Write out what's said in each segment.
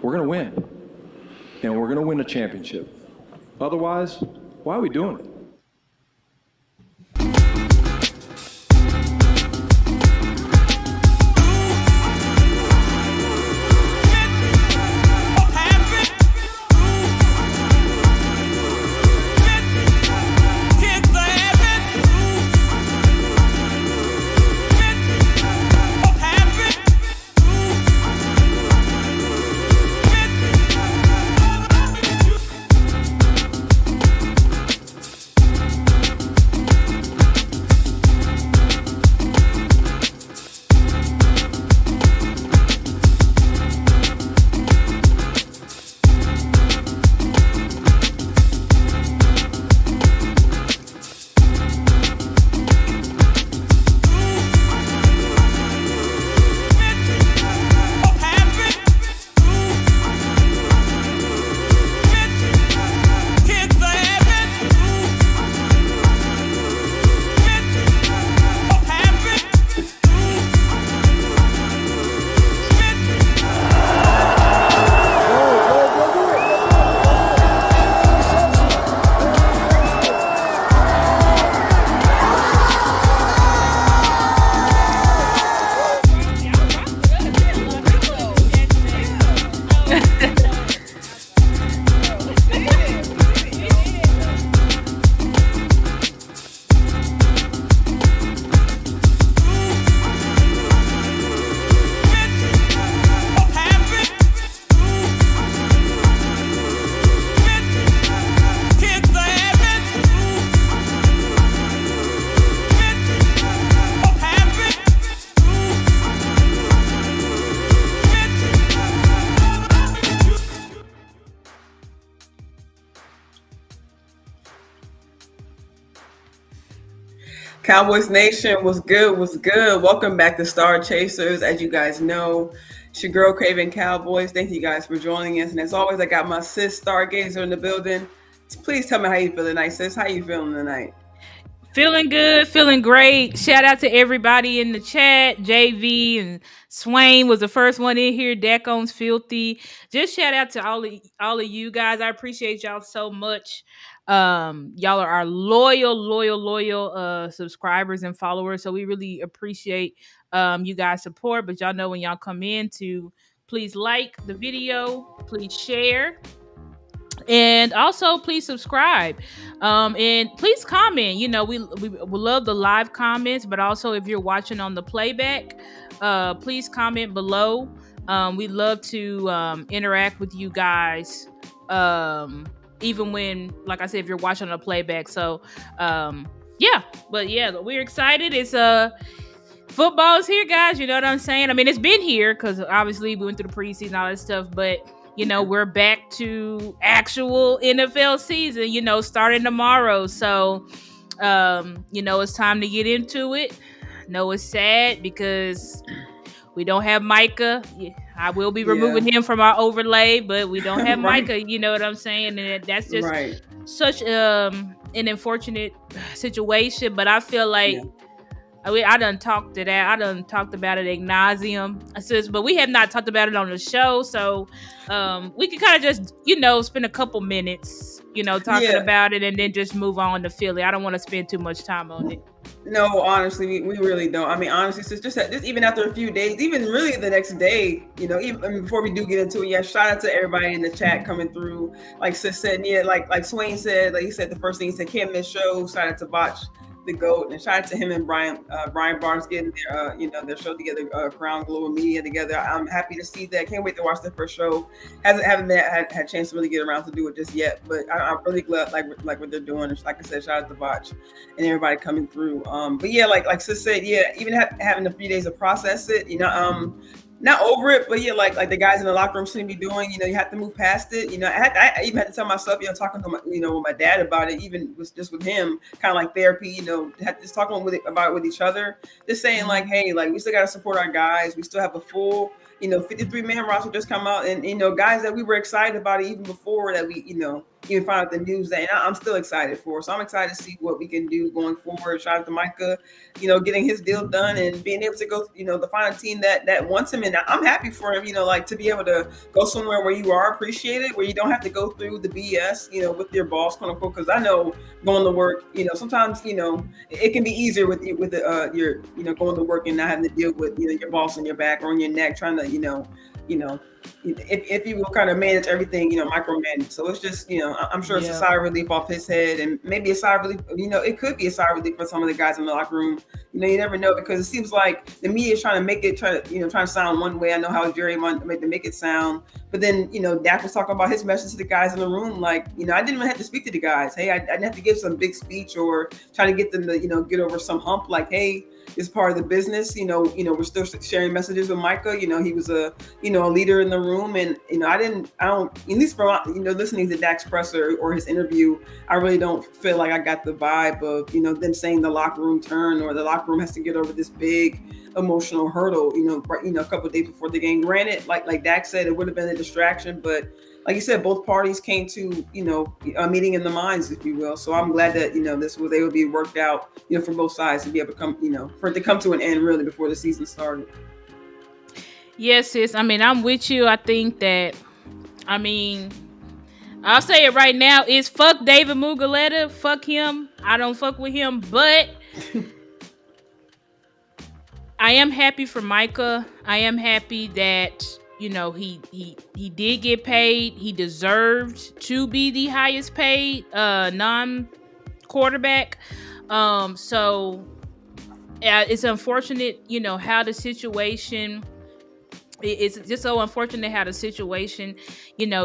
we're going to win. And we're going to win a championship. Otherwise, why are we doing it? Cowboys Nation, was good. Welcome back to StarChasers. As you guys know, it's your girl Craven Cowboys. Thank you guys for joining us. And as always, I got my sis Stargazer in the building. Please tell me how you feel tonight, sis. How you feeling tonight? Feeling good, feeling great. Shout out to everybody in the chat. JV and Swain was the first one in here. Dacon's filthy. Just shout out to all of you guys. I appreciate y'all so much. Y'all are our loyal subscribers and followers. So we really appreciate you guys' support. But y'all know when y'all come in to please like the video, please share. And also please subscribe and please comment. We love the live comments, but also if you're watching on the playback, please comment below. We love to interact with you guys, even when, like I said, if you're watching on the playback. So we're excited. It's football's here, guys. You know what I'm saying? I mean, it's been here because obviously we went through the preseason and all that stuff, but we're back to actual NFL season, starting tomorrow. So, it's time to get into it. No, it's sad because we don't have Micah. I will be removing him from our overlay, but we don't have Right. Micah. You know what I'm saying? And that's just such an unfortunate situation. But I feel like I done talked to that. I done talked about it ad nauseum. But we have not talked about it on the show. So we can kind of just, spend a couple minutes, talking about it and then just move on to Philly. I don't want to spend too much time on it. No, honestly, we really don't. I mean, honestly, it's just even after a few days, even really the next day, even before we do get into it, shout out to everybody in the chat coming through. Like sis said, like Swain said, like he said, the first thing he said, can't miss shows. Shout out to Botch, the GOAT, and shout out to him and Brian Barnes getting their show together, Crown Global Media together. I'm happy to see that. Can't wait to watch their first show. Haven't had a chance to really get around to do it just yet, but I'm really glad like what they're doing. And like I said, shout out to Botch and everybody coming through. But like sis said, even having a few days to process it, not over it, but like the guys in the locker room seem to be doing. You have to move past it. I even had to tell myself, talking to my, with my dad about it, even just with him, kind of like therapy. Just talking about it with each other, just saying like, hey, like we still got to support our guys. We still have a full, 53-man roster just come out, and guys that we were excited about it even before that we, even find out the news that, and I'm still excited for. So I'm excited to see what we can do going forward. Shout out to Micah, getting his deal done and being able to go, to find a team that wants him. And I'm happy for him, like to be able to go somewhere where you are appreciated, where you don't have to go through the BS, with your boss, quote unquote. Because I know going to work, sometimes, it can be easier with your, going to work and not having to deal with, your boss on your back or on your neck, trying to, if you will kind of manage everything, micromanage. So it's just, I'm sure it's a sigh of relief off his head, and maybe a sigh of relief, it could be a sigh of relief for some of the guys in the locker room. You never know, because it seems like the media is trying to sound one way. I know how Jerry wanted to make it sound, but then, Dak was talking about his message to the guys in the room. Like, I didn't even have to speak to the guys. Hey, I didn't have to give some big speech or try to get them to, get over some hump. Like, hey, it's part of the business. We're still sharing messages with Micah. He was a leader in the room, and I don't, at least from listening to Dak's presser or his interview, I really don't feel like I got the vibe of them saying the locker room turn or the locker room has to get over this big emotional hurdle. A couple of days before the game. Granted, like Dak said, it would have been a distraction, but like you said, both parties came to, a meeting in the minds, if you will. So I'm glad that, this was able to be worked out, for both sides to be able to come, for it to come to an end really before the season started. Yes, sis. I mean, I'm with you. I think that, I'll say it right now, is fuck David Mugoleta. Fuck him. I don't fuck with him, but I am happy for Micah. I am happy that, he did get paid. He deserved to be the highest paid non-quarterback. So it's unfortunate, how the situation. It's just so unfortunate how the situation,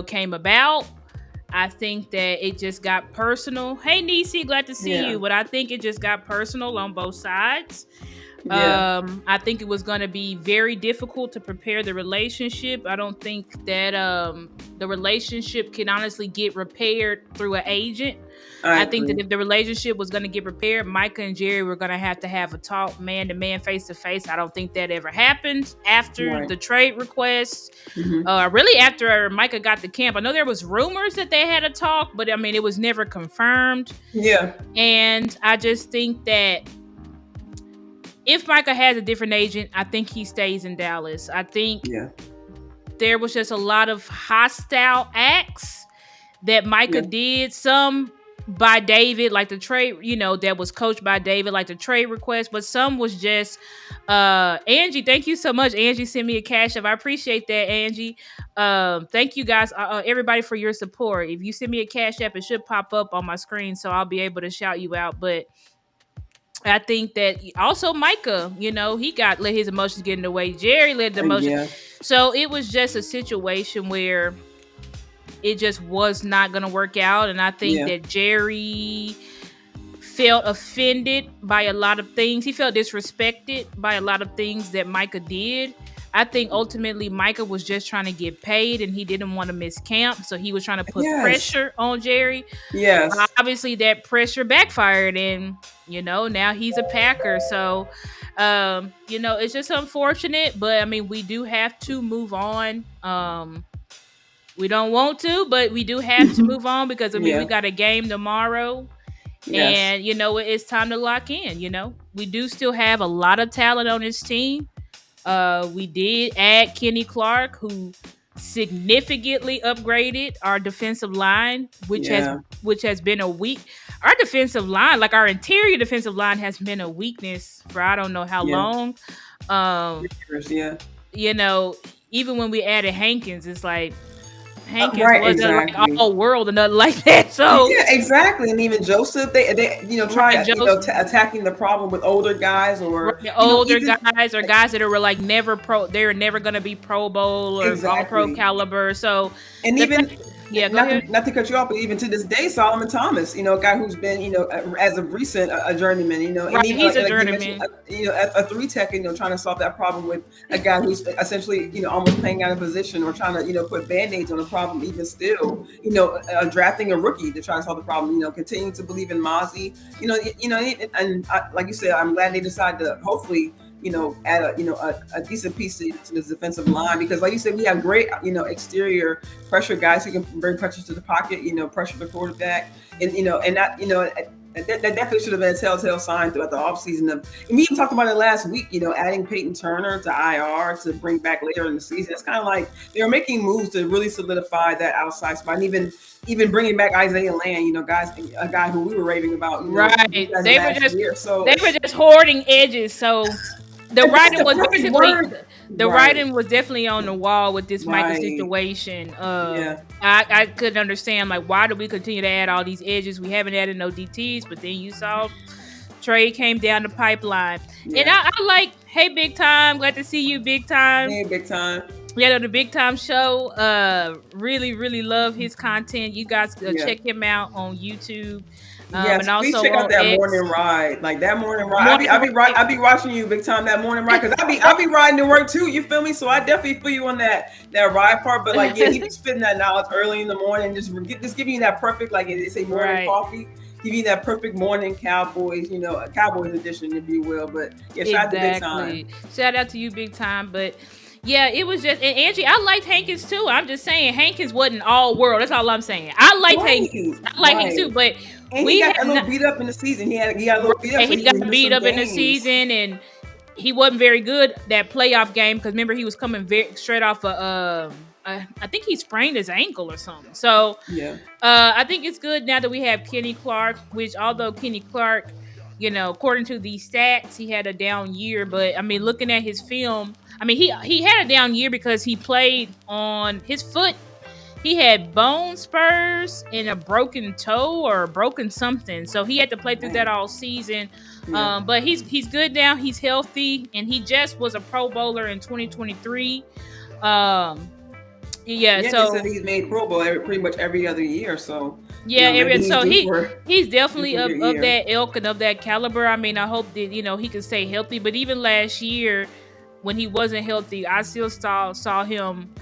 came about. I think that it just got personal. Hey, Nisi, glad to see you. But I think it just got personal on both sides. Yeah. I think it was going to be very difficult to prepare the relationship. I don't think that the relationship can honestly get repaired through an agent. I think that if the relationship was going to get repaired, Micah and Jerry were going to have a talk man-to-man, face-to-face. I don't think that ever happened after the trade request. Mm-hmm. Really after Micah got to camp. I know there was rumors that they had a talk, but it was never confirmed. Yeah. And I just think that if Micah has a different agent, I think he stays in Dallas. I think there was just a lot of hostile acts that Micah did. Some by David, like the trade, that was coached by David, like the trade request. But some was just, Angie, thank you so much. Angie sent me a cash app. I appreciate that, Angie. Thank you guys, everybody, for your support. If you send me a cash app, it should pop up on my screen, so I'll be able to shout you out. But I think that also Micah, he let his emotions get in the way. Jerry let the emotions. Yeah. So it was just a situation where it just was not going to work out. And I think that Jerry felt offended by a lot of things. He felt disrespected by a lot of things that Micah did. I think ultimately Micah was just trying to get paid and he didn't want to miss camp. So he was trying to put pressure on Jerry. Yes. Obviously that pressure backfired and, now he's a Packer. So, it's just unfortunate, but we do have to move on. We don't want to, but we do have to move on because we got a game tomorrow. Yes. And, it's time to lock in, We do still have a lot of talent on this team. We did add Kenny Clark, who significantly upgraded our defensive line, which has been a weak. Our defensive line, like our interior defensive line, has been a weakness for I don't know how long. Even when we added Hankins, it's like Hankins wasn't like all world or nothing like that. So exactly. And even Joseph, they attacking the problem with older guys or older guys or guys that are like never pro. They're never going to be Pro Bowl or all Pro caliber. So not to cut you off, but even to this day, Solomon Thomas, a guy who's been, as of recent, a journeyman, and even, he's a journeyman, a 3-tech, trying to solve that problem with a guy who's essentially, almost playing out of position or trying to, put band-aids on the problem, even still, drafting a rookie to try to solve the problem, continuing to believe in Mozzie, and like you said, I'm glad they decided to hopefully add a decent piece to the defensive line, because like you said, we have great, exterior pressure guys who can bring pressure to the pocket, pressure the quarterback, and that, that definitely should have been a telltale sign throughout the offseason. And we even talked about it last week, adding Peyton Turner to IR to bring back later in the season. It's kind of like they were making moves to really solidify that outside spot, and even bringing back Isaiah Land, a guy who we were raving about. Right. They were just hoarding edges. So the writing was definitely on the wall with this Michael situation. I couldn't understand, like, why do we continue to add all these edges? We haven't added no DTs, but then you saw trade came down the pipeline. And I like, hey, Big Time, glad to see you, Big Time. Hey, Big Time. On the Big Time Show. Really, really love his content. You guys check him out on YouTube. Yes, and also please check out that X. Morning ride. Like that morning ride. I be watching you, Big Time, that morning ride, because I be riding to work too. You feel me? So I definitely feel you on that ride part. But like, he be spitting that knowledge early in the morning, just giving you that perfect, like it's a morning coffee. Give you that perfect morning Cowboys, a Cowboys edition, if you will. But shout out to Big Time. Shout out to you, Big Time. But yeah, it was just, and Angie, I liked Hankins too. I'm just saying Hankins wasn't all world. That's all I'm saying. I liked Hankins. I like him too, but and he got a little beat up in the season. He got a little beat up. He got beat up in the season, and he wasn't very good that playoff game, because remember, he was coming straight off I think he sprained his ankle or something. So I think it's good now that we have Kenny Clark, which although Kenny Clark, according to these stats, he had a down year. But I mean, looking at his film, I mean, he had a down year because he played on his foot. He had bone spurs and a broken toe or a broken something. So he had to play through that all season. But he's good now. He's healthy, and he just was a Pro Bowler in 2023. So he's made Pro Bowl pretty much every other year. So he's definitely of that ilk and of that caliber. I mean, I hope that he can stay healthy. But even last year, when he wasn't healthy, I still saw him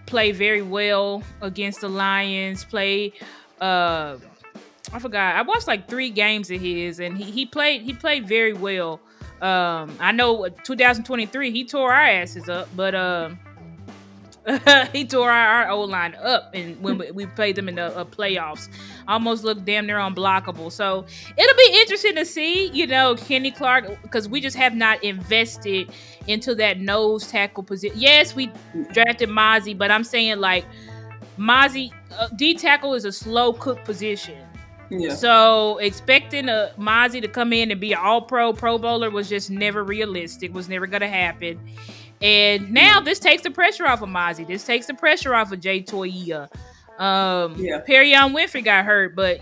play very well against the Lions. I forgot. I watched like 3 games of his, and he played very well. I know 2023 he tore our asses up, but he tore our O-line up, and when we played them in the playoffs, almost looked damn near unblockable. So it'll be interesting to see, Kenny Clark, because we just have not invested into that nose tackle position. Yes, we drafted Mozzie, but I'm saying, like, Mozzie, D tackle is a slow cook position. Yeah. So expecting Mozzie to come in and be an all-pro Pro Bowler was just never realistic. Was never going to happen. And now this takes the pressure off of Mozzie. This takes the pressure off of Jay Toia. Perrion Winfrey got hurt, but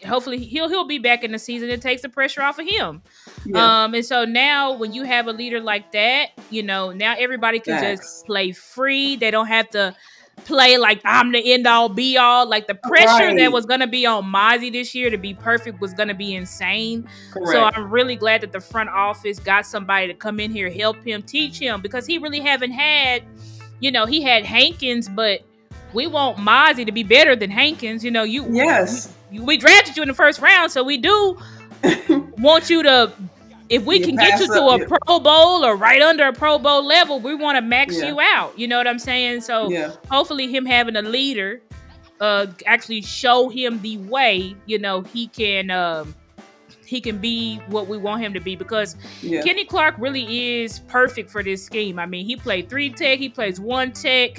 hopefully he'll be back in the season. It takes the pressure off of him. Yeah. And so now when you have a leader like that, now everybody can just play free. They don't have to play like I'm the end all be all. Like the pressure that was going to be on Mozzie this year to be perfect was going to be insane. Correct. So I'm really glad that the front office got somebody to come in here, help him, teach him, because he really haven't had, he had Hankins, but we want Mozzie to be better than Hankins. We drafted you in the first round, so we do want you to, if we can get you to a Pro Bowl or right under a Pro Bowl level, we want to max you out. You know what I'm saying? So hopefully him having a leader actually show him the way, he can be what we want him to be, because Kenny Clark really is perfect for this scheme. I mean, he played 3 tech, he plays 1 tech.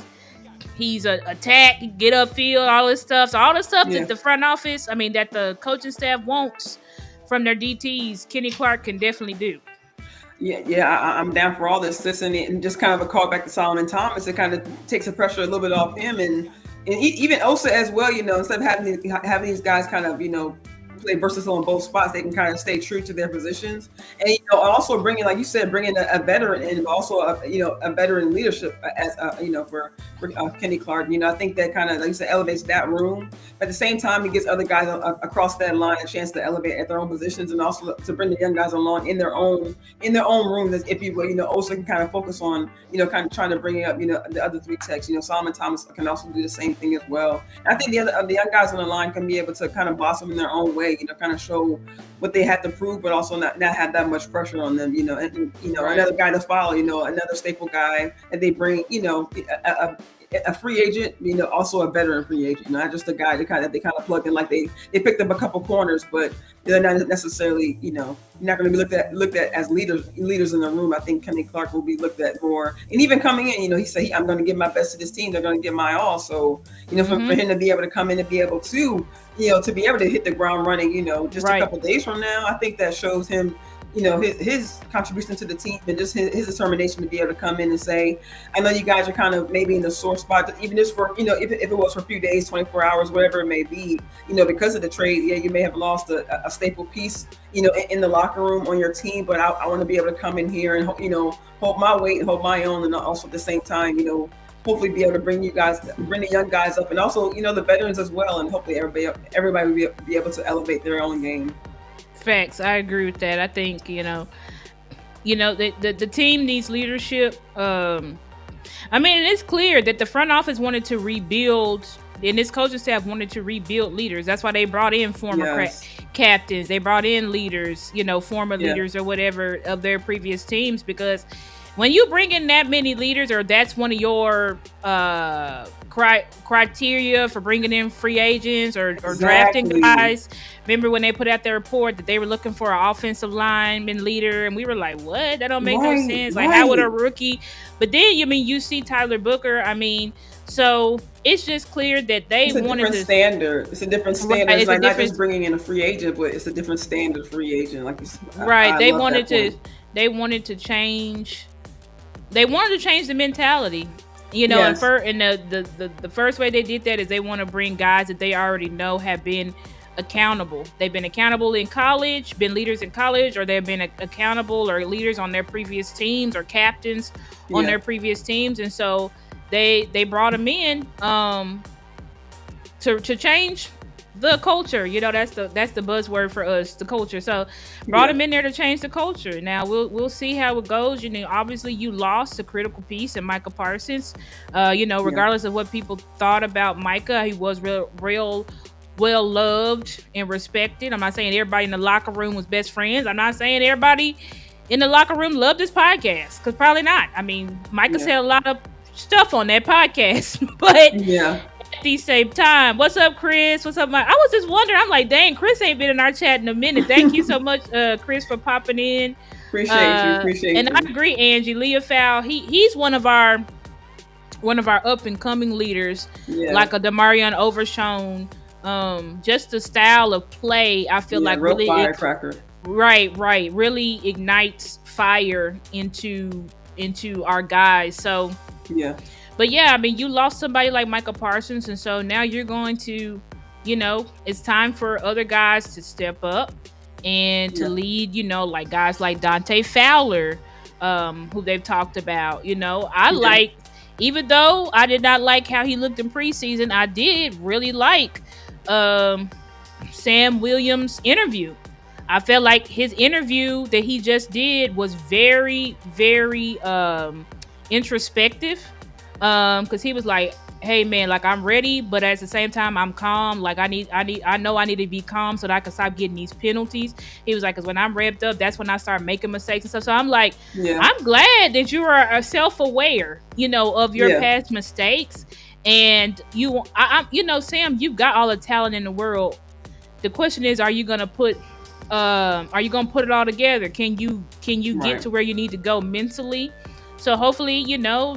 He's a attack, get upfield, all this stuff. So all the stuff that the front office, that the coaching staff wants from their DTs, Kenny Clark can definitely do. I'm down for all this. And just kind of a call back to Solomon Thomas. It kind of takes the pressure a little bit off him, and even Osa as well. Instead of having these guys kind of play versatile on both spots, they can kind of stay true to their positions, and also bringing, like you said, bringing a veteran and also a veteran leadership as for Kenny Clark. I think that kind of, like you said, elevates that room. But at the same time, it gives other guys across that line a chance to elevate at their own positions, and also to bring the young guys along in their own rooms, as if you will. Osa can kind of focus on kind of trying to bring up the other 3 techs. Solomon Thomas can also do the same thing as well. And I think the young guys on the line can be able to kind of blossom in their own way. way, kind of show what they had to prove, but also not have that much pressure on them, and Right. another guy to follow, another staple guy, and they bring, a free agent, also a veteran free agent, not just a guy they kind of plug in, like they picked up a couple corners, but they're not necessarily, you're not going to be looked at as leaders in the room. I think Kenny Clark will be looked at more, and even coming in, he said, I'm going to give my best to this team. They're going to give my all. So, for him to be able to come in and be able to, to be able to hit the ground running, just a couple days from now, I think that shows him, his contribution to the team, and just his determination to be able to come in and say, I know you guys are kind of maybe in a sore spot, even just for, if it was for a few days, 24 hours, whatever it may be, because of the trade, you may have lost a staple piece, in the locker room on your team, but I want to be able to come in here and, hold my weight and hold my own, and also at the same time, hopefully be able to bring the young guys up, and also, the veterans as well, and hopefully everybody will be able to elevate their own game. Facts. I agree with that. I think, the team needs leadership. It's clear that the front office wanted to rebuild, and this coaching staff wanted to rebuild leaders. That's why they brought in former captains. They brought in leaders, former leaders or whatever of their previous teams, because when you bring in that many leaders, or that's one of your criteria for bringing in free agents or drafting guys. Remember when they put out their report that they were looking for an offensive lineman leader, and we were like, what? That don't make no sense. Like, how would a rookie? But then, you see Tyler Booker. So it's just clear that they wanted to standard. It's a different standard. It's like not just bringing in a free agent, but it's a different standard free agent. Like, they wanted to change. They wanted to change the mentality. And the first way they did that is they want to bring guys that they already know have been accountable. They've been accountable in college, been leaders in college, or they've been accountable or leaders on their previous teams, or captains on their previous teams. And so they brought them in to change the culture. That's the buzzword for us, the culture. So brought them in there to change the culture. Now we'll see how it goes. Obviously you lost a critical piece in Micah Parsons. Regardless of what people thought about Micah, he was real well loved and respected. I'm not saying everybody in the locker room was best friends. I'm not saying everybody in the locker room loved this podcast, because probably not. Micah said a lot of stuff on that podcast, but at the same time, what's up, Chris? What's up, Mike? I was just wondering. I'm like, dang, Chris ain't been in our chat in a minute. Thank you so much, Chris, for popping in. Appreciate you. I agree, Angie. Leah Fowl, he's one of our up and coming leaders, like a Demarion Overshown. Just the style of play, I feel like real really firecracker. Right, really ignites fire into our guys. So but you lost somebody like Micah Parsons, and so now you're going to, it's time for other guys to step up and to lead, like guys like Dante Fowler, who they've talked about. Like, even though I did not like how he looked in preseason, I did really like Sam Williams' interview. I felt like his interview that he just did was very, very introspective, because he was like, hey man, like, I'm ready, but at the same time I'm calm. Like, I know I need to be calm so that I can stop getting these penalties. He was like, because when I'm revved up, that's when I start making mistakes and stuff. So I'm like, I'm glad that you are self-aware, of your past mistakes. And Sam, you've got all the talent in the world. The question is, are you gonna put it all together? Can you get to where you need to go mentally? So hopefully,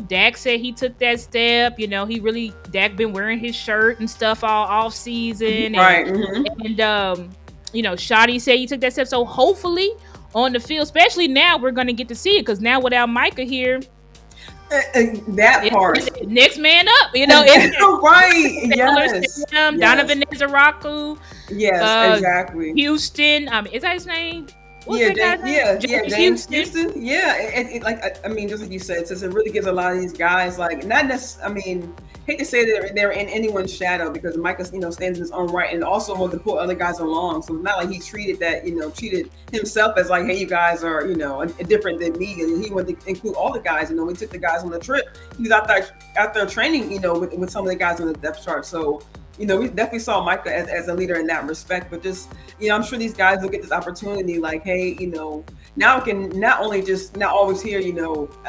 Dak said he took that step. Dak been wearing his shirt and stuff all off season, and Shotty said he took that step. So hopefully on the field, especially now, we're gonna get to see it, because now without Micah here, that part, next man up, right? Yes. Donovan Nezaraku. Yes, exactly. Houston. Is that his name? James Houston. Just like you said, since it really gives a lot of these guys, like, not necessarily. Hate to say that they're in anyone's shadow, because Micah, stands in his own right, and also wants to pull other guys along. So it's not like he treated himself as like, hey, you guys are, different than me, and he wanted to include all the guys. We took the guys on the trip. He was out there training, with some of the guys on the depth chart. So we definitely saw Micah as a leader in that respect. But just, I'm sure these guys will get this opportunity. Like, hey, now it can not only just not always hear,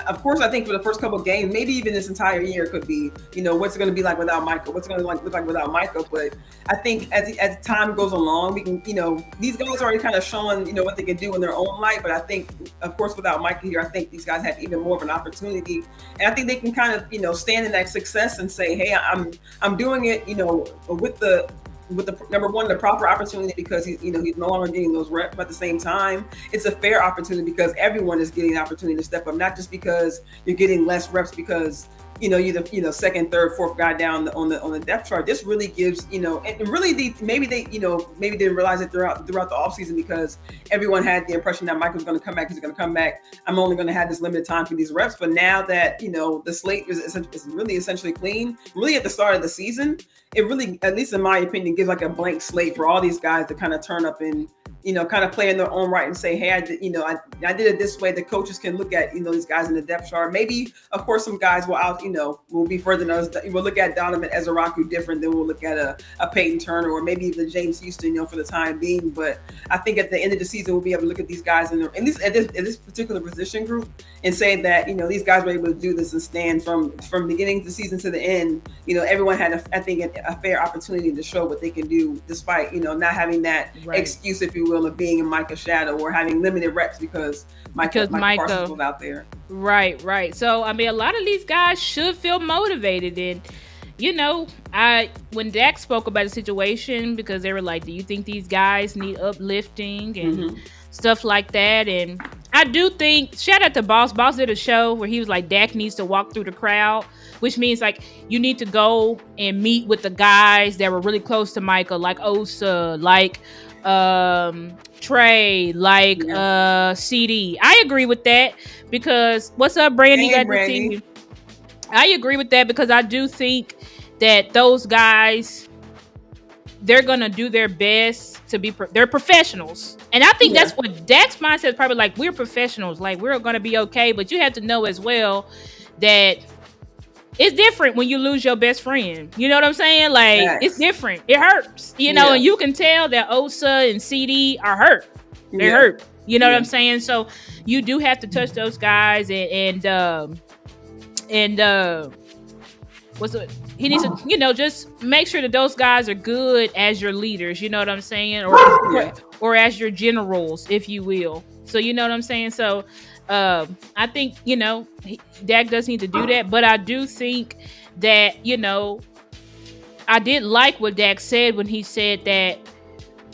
of course, I think for the first couple of games, maybe even this entire year could be, what's it going to be like without Micah? What's it going to look like without Micah? But I think as time goes along, we can, these guys are already kind of showing, what they can do in their own light. But I think, of course, without Micah here, I think these guys have even more of an opportunity, and I think they can kind of, stand in that success and say, hey, I'm doing it, with the number one, the proper opportunity, because he's no longer getting those reps. But at the same time, it's a fair opportunity because everyone is getting an opportunity to step up, not just because you're getting less reps because you're the second, third, fourth guy down on the depth chart. This really gives, and really maybe they didn't realize it throughout the offseason, because everyone had the impression that Michael's going to come back. He's going to come back. I'm only going to have this limited time for these reps. But now that, the slate is really essentially clean, really at the start of the season, it really, at least in my opinion, gives like a blank slate for all these guys to kind of turn up and, kind of play in their own right and say, hey, I did it this way. The coaches can look at, these guys in the depth chart. Maybe, of course, some guys will be further than us. We'll look at Donovan Ezeraku different than we'll look at a Peyton Turner or maybe even James Houston, for the time being. But I think at the end of the season, we'll be able to look at these guys at this particular position group and say that, these guys were able to do this and stand from beginning of the season to the end. Everyone had, a fair opportunity to show what they can do, despite, not having that excuse, if you will, of being in Micah's shadow or having limited reps because Micah Parsons was out there. Right. So, I mean, a lot of these guys should feel motivated. And, when Dak spoke about the situation, because they were like, do you think these guys need uplifting and stuff like that? And I do think, shout out to Boss. Boss did a show where he was like, Dak needs to walk through the crowd, which means like you need to go and meet with the guys that were really close to Micah, like Osa, like Trey, like CD. I agree with that because what's up, Brandy? Hey, Got to see you. I agree with that because I do think that those guys, they're gonna do their best to be. They're professionals, and I think that's what Dak's mindset is probably like. We're professionals, like we're gonna be okay. But you have to know as well that it's different when you lose your best friend. You know what I'm saying? Like it's different. It hurts, and you can tell that Osa and CD are hurt. They're hurt. You know what I'm saying? So you do have to touch those guys and what's it? He needs to, just make sure that those guys are good as your leaders. You know what I'm saying? Or as your generals, if you will. So you know what I'm saying? So I think, Dak does need to do that. But I do think that, I did like what Dak said when he said that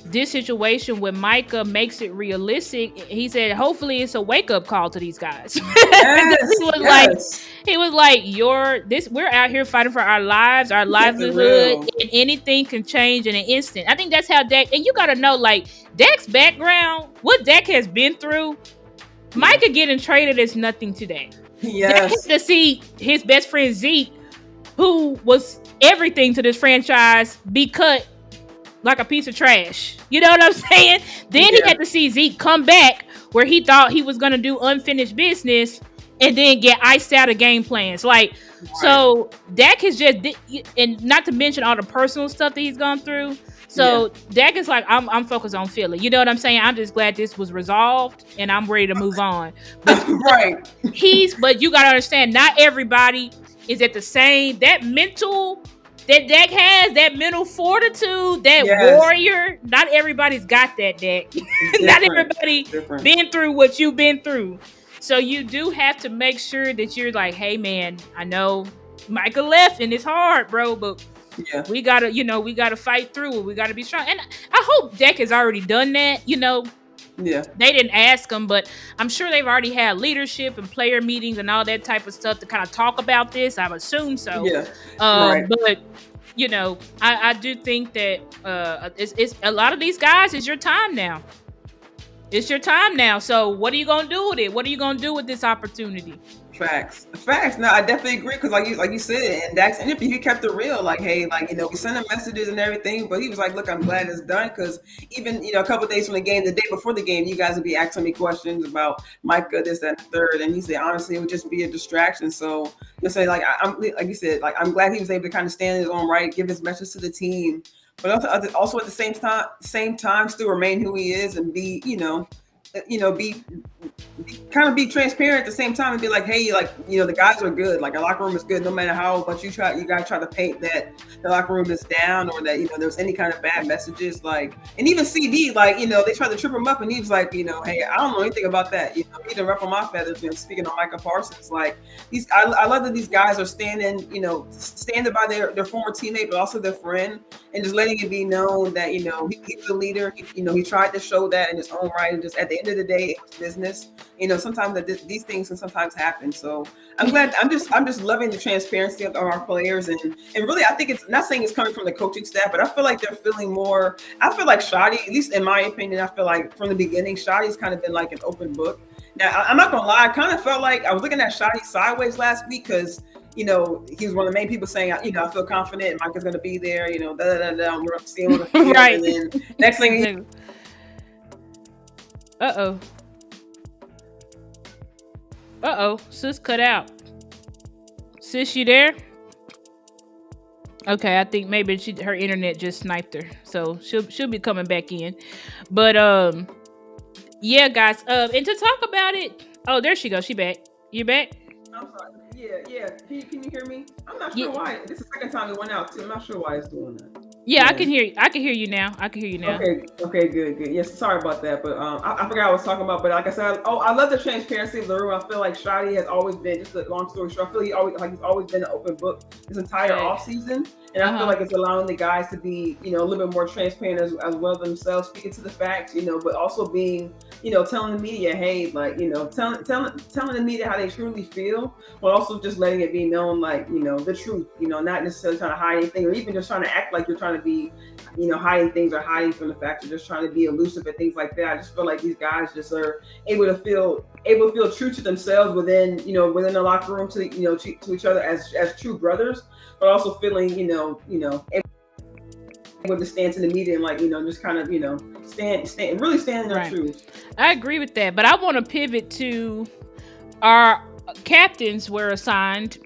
this situation with Micah makes it realistic. He said, hopefully it's a wake-up call to these guys. He was like, we're out here fighting for our lives, our livelihood, and anything can change in an instant. I think that's how Dak, and you got to know, like, Dak's background, what Dak has been through, Micah getting traded is nothing today. Dak has to see his best friend Zeke, who was everything to this franchise, be cut like a piece of trash. You know what I'm saying? Then he had to see Zeke come back where he thought he was going to do unfinished business and then get iced out of game plans. So Dak is just, and not to mention all the personal stuff that he's gone through. So Dak is like, I'm focused on Philly. You know what I'm saying? I'm just glad this was resolved and I'm ready to move on. But but you got to understand, not everybody is at the same, that mental that Dak has, that mental fortitude, that warrior, not everybody's got that, Dak. Not everybody been through what you've been through. So you do have to make sure that you're like, hey man, I know Micah left and it's hard, bro, but we gotta fight through it. We gotta be strong. And I hope Dak has already done that, They didn't ask him, but I'm sure they've already had leadership and player meetings and all that type of stuff to kind of talk about this. I would assume so. But I do think that it's a lot of these guys. It's your time now. It's your time now. So what are you gonna do with it? What are you gonna do with this opportunity? Facts. No, I definitely agree because, like you said, in Dak's interview, he kept it real. Like, hey, like we sent him messages and everything, but he was like, "Look, I'm glad it's done." Because even a couple of days from the game, the day before the game, you guys would be asking me questions about Micah, this, that, and the third, and he said, honestly, it would just be a distraction. So you'll say, I'm like you said, like I'm glad he was able to kind of stand in his own right, give his message to the team, but also at the same time, still remain who he is and be, be transparent at the same time and be like, hey, the guys are good. Like, our locker room is good. No matter how much you guys try to paint that the locker room is down or that, there's any kind of bad messages. Like, and even CD, they tried to trip him up and he was like, hey, I don't know anything about that. He didn't ruffle my feathers. Speaking of Micah Parsons, like I love that these guys are standing by their former teammate, but also their friend, and just letting it be known that, he's a leader. He tried to show that in his own right, and just at the end of the day, it's business. Sometimes these things can sometimes happen. So I'm glad. I'm just loving the transparency of our players, and really, I think it's not saying it's coming from the coaching staff, but I feel like they're feeling more. I feel like Shadi, at least in my opinion, I feel like from the beginning, Shadi's kind of been like an open book. Now, I'm not gonna lie, I kind of felt like I was looking at Shadi sideways last week because he was one of the main people saying, I feel confident Micah's gonna be there. We're gonna see him on the field, Right. and then next thing. Sis cut out. Sis, you there? Okay, I think maybe her internet just sniped her, so she'll be coming back in. But yeah, guys. And to talk about it. Oh, there she goes. She back. You back? I'm sorry. Yeah. Can you hear me? I'm not sure why. This is the second time it went out too. I'm not sure why it's doing that. Yeah, I can hear you. I can hear you now. Okay, good. Yes, sorry about that, but I forgot what I was talking about. But like I said, I love the transparency of the room. I feel like Shadi has always been, just a long story short, I feel he's always been an open book this entire off season, and I feel like it's allowing the guys to be, a little bit more transparent as well themselves, speaking to the facts, but also being, telling the media, hey, telling the media how they truly feel, but also just letting it be known, the truth, not necessarily trying to hide anything or even just trying to act like you're trying to be, hiding things or hiding from the fact or just trying to be elusive and things like that. I just feel like these guys just are able to feel true to themselves within the locker room to each other as true brothers, but also feeling, able to stand to the media and just kind of, stand really stand in their truth. I agree with that, but I want to pivot to our captains were assigned,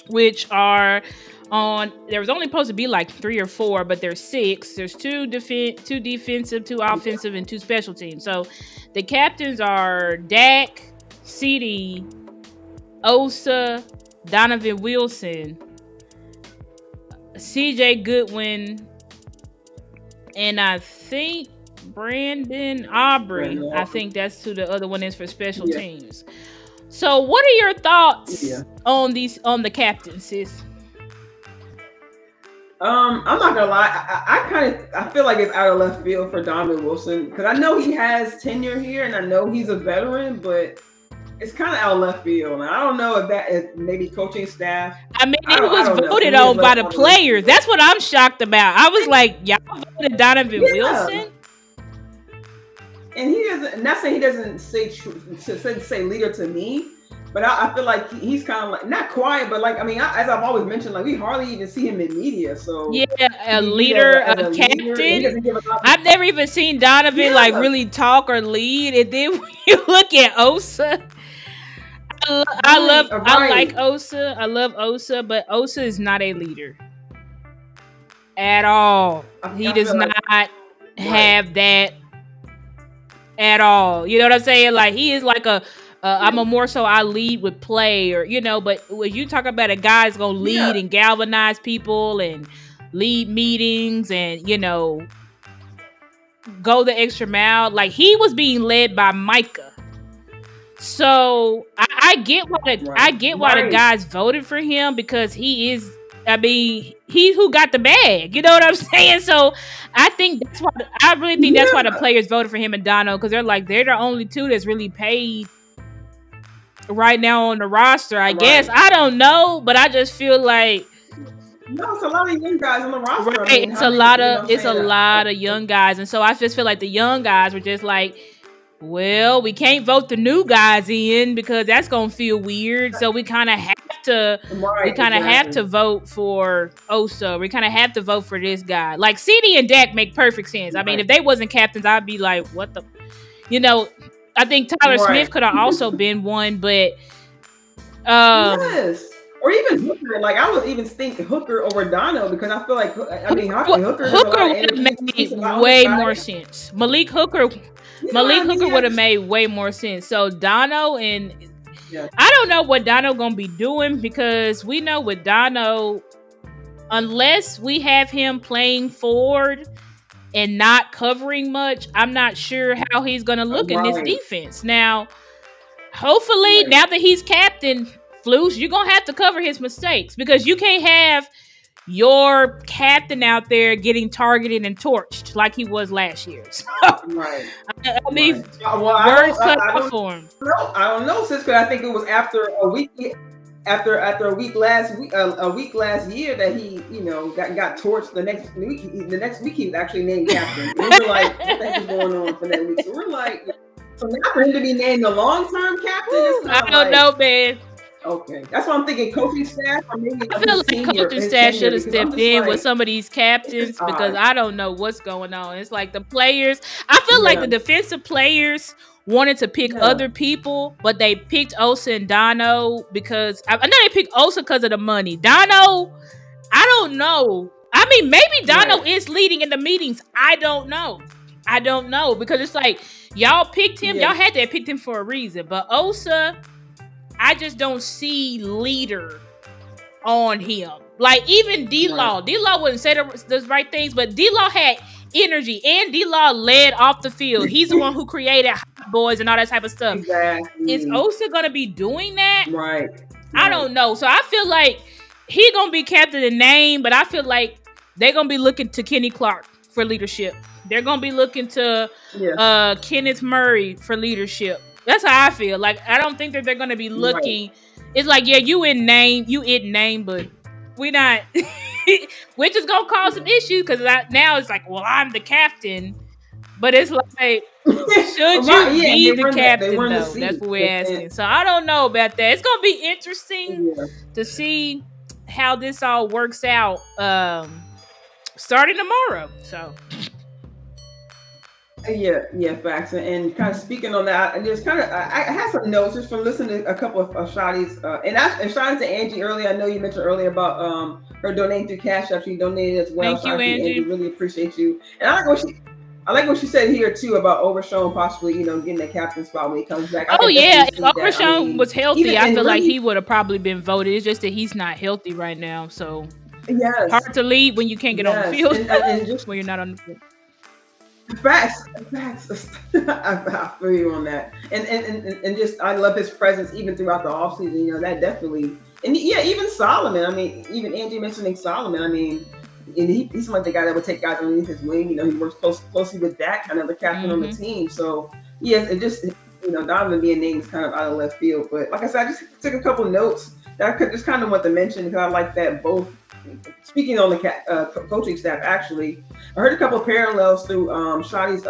which are on. There was only supposed to be 3 or 4, but there's 6. There's 2 defensive, 2 offensive, and 2 special teams. So the captains are Dak, CD, Osa, Donovan Wilson, CJ Goodwin, and I think Brandon Aubrey. I think that's who the other one is for special teams. So what are your thoughts on the captains, sis? I'm not gonna lie. I feel like it's out of left field for Donovan Wilson because I know he has tenure here and I know he's a veteran, but it's kind of out of left field. And I don't know if that is maybe coaching staff. I mean, it was voted on by the players. That's what I'm shocked about. I was like, y'all voted Donovan Wilson. And he doesn't. Not saying he doesn't say leader to me. But I feel like he's kind of not quiet, but as I've always mentioned, we hardly even see him in media. So a leader, a captain. I've never even seen Donovan really talk or lead. And then when you look at Osa, I like Osa. I love Osa, but Osa is not a leader at all. He does not have that at all. You know what I'm saying? He is I'm a more so I lead with play or, but when you talk about a guy's going to lead and galvanize people and lead meetings and, go the extra mile, he was being led by Micah. So I get why the guys voted for him because he is, he's who got the bag. You know what I'm saying? So I think that's why, that's why the players voted for him and Dono because they're the only 2 that's really paid right now on the roster, I guess. I don't know, but I just feel like it's a lot of young guys on the roster. Right, it's a lot of young guys, and so I just feel like the young guys were just Well, we can't vote the new guys in because that's gonna feel weird. So we kind of have to, Right, have to exactly. vote for Osa. We kind of have to vote for this guy. Like CD and Dak make perfect sense. I mean, Right. if they wasn't captains, I'd be like, what the, you know. I think Tyler Smith Right. could have also been one, but um, Yes. Or even Hooker. Like I would even think Hooker over Dono because I feel like I mean Hooker has a lot Hooker of would have energy. He's a made lot on his way side. more sense. Malik Hooker You know what I mean? would have made way more sense. So Dono and Yeah. I don't know what Dono gonna be doing because we know with Dono, unless we have him playing forward and not covering much, I'm not sure how he's gonna look in this Right. defense. Now, hopefully, Right. now that he's captain, Flus, you're gonna have to cover his mistakes because you can't have your captain out there getting targeted and torched like he was last year. So, Right. I mean, Right. Well, words cut I off don't for him. know. I don't know, sis, because I think it was after a week. After a week last year that he got torched. The next week he was actually named captain. We were like, what the heck is going on for that week? So we're like, so now for him to be named the long-term captain, it's I don't know, man. Okay, that's what I'm thinking. Coaching staff, or maybe I feel like coaching staff should have stepped in with some of these captains because I don't know what's going on. It's like the players. I feel like the defensive players wanted to pick other people, but they picked Osa and Dono because I know they picked Osa because of the money. Dono, I don't know. I mean, maybe Dono is leading in the meetings. I don't know because it's like y'all picked him. Y'all had to have picked him for a reason, but Osa, I just don't see leader on him. Like even D-Law. D-Law wouldn't say the right things, but D-Law had energy and D-Law led off the field. He's the one who created Hot Boys and all that type of stuff. Exactly. Is Osa gonna be doing that? Right. I don't know. So I feel like he gonna be captain in name, but I feel like they're gonna be looking to Kenny Clark for leadership. They're gonna be looking to Kenneth Murray for leadership. That's how I feel. Like I don't think that they're gonna be looking. Right. It's like, yeah, you in name, but we not. Which is gonna cause some issues because now it's like, well, I'm the captain, but it's like, should you be the captain though? That's what we're asking. So I don't know about that. It's gonna be interesting to see how this all works out. Starting tomorrow. So. Yeah, facts. And kind of speaking on that, I just kind of I had some notes just from listening to a couple of Shotty's and shout out to Angie earlier. I know you mentioned earlier about her donating through Cash App. She donated as well. Thank you, Angie. Really appreciate you. And I like what she said here too about Overshown possibly getting the captain spot when he comes back. Oh yeah, if Overshown was healthy, I feel like he would have probably been voted. It's just that he's not healthy right now, so hard to lead when you can't get on the field. And just when you're not on the field. Facts. I feel you on that. And just I love his presence even throughout the offseason. That definitely. And even Solomon. I mean, even Angie mentioning Solomon. I mean, he's like the guy that would take guys underneath his wing. He works closely with Dak, kind of the captain on the team. So it just Donovan being named is kind of out of left field. But like I said, I just took a couple notes that I could just kind of want to mention because I like that both. Speaking on the coaching staff, actually, I heard a couple of parallels through Shotty's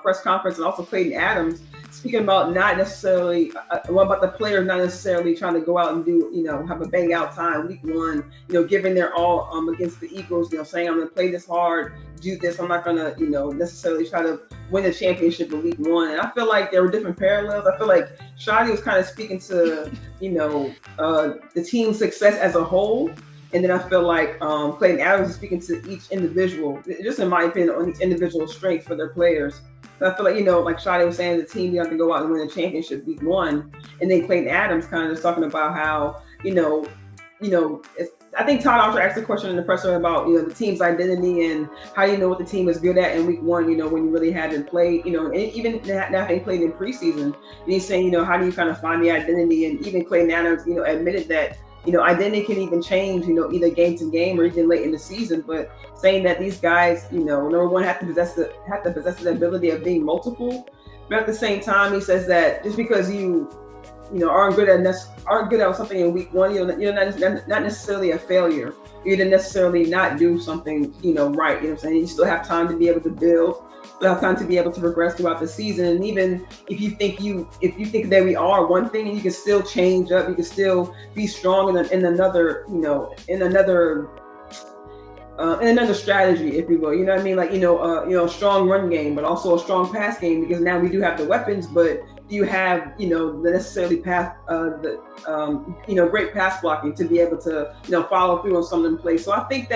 press conference and also Clayton Adams speaking about not necessarily about the players not necessarily trying to go out and do have a bang out time week one, giving their all against the Eagles, saying I'm going to play this hard, do this, I'm not going to necessarily try to win the championship in week one. And I feel like there were different parallels. I feel like Shotty was kind of speaking to the team's success as a whole. And then I feel like Clayton Adams is speaking to each individual, just in my opinion, on each individual strength for their players. So I feel like, like Shotty was saying, the team you have to go out and win the championship week one. And then Clayton Adams kind of just talking about how, I think Todd also asked a question in the presser about, the team's identity and how you know what the team is good at in week one, when you really haven't played, and even now having played in preseason. And he's saying, how do you kind of find the identity? And even Clayton Adams, admitted that, identity can even change, either game to game or even late in the season. But saying that these guys, number one, have to possess the ability of being multiple. But at the same time, he says that just because you aren't good at something in week one, not necessarily a failure. You didn't necessarily not do something, right. You know what I'm saying? You still have time to be able to build. Still have time to be able to progress throughout the season. And even if you think that we are one thing, and you can still change up, you can still be strong in another, in another strategy, if you will. You know what I mean? Like, a strong run game, but also a strong pass game, because now we do have the weapons, but do you have, the necessarily great pass blocking to be able to, follow through on some of them plays. So I think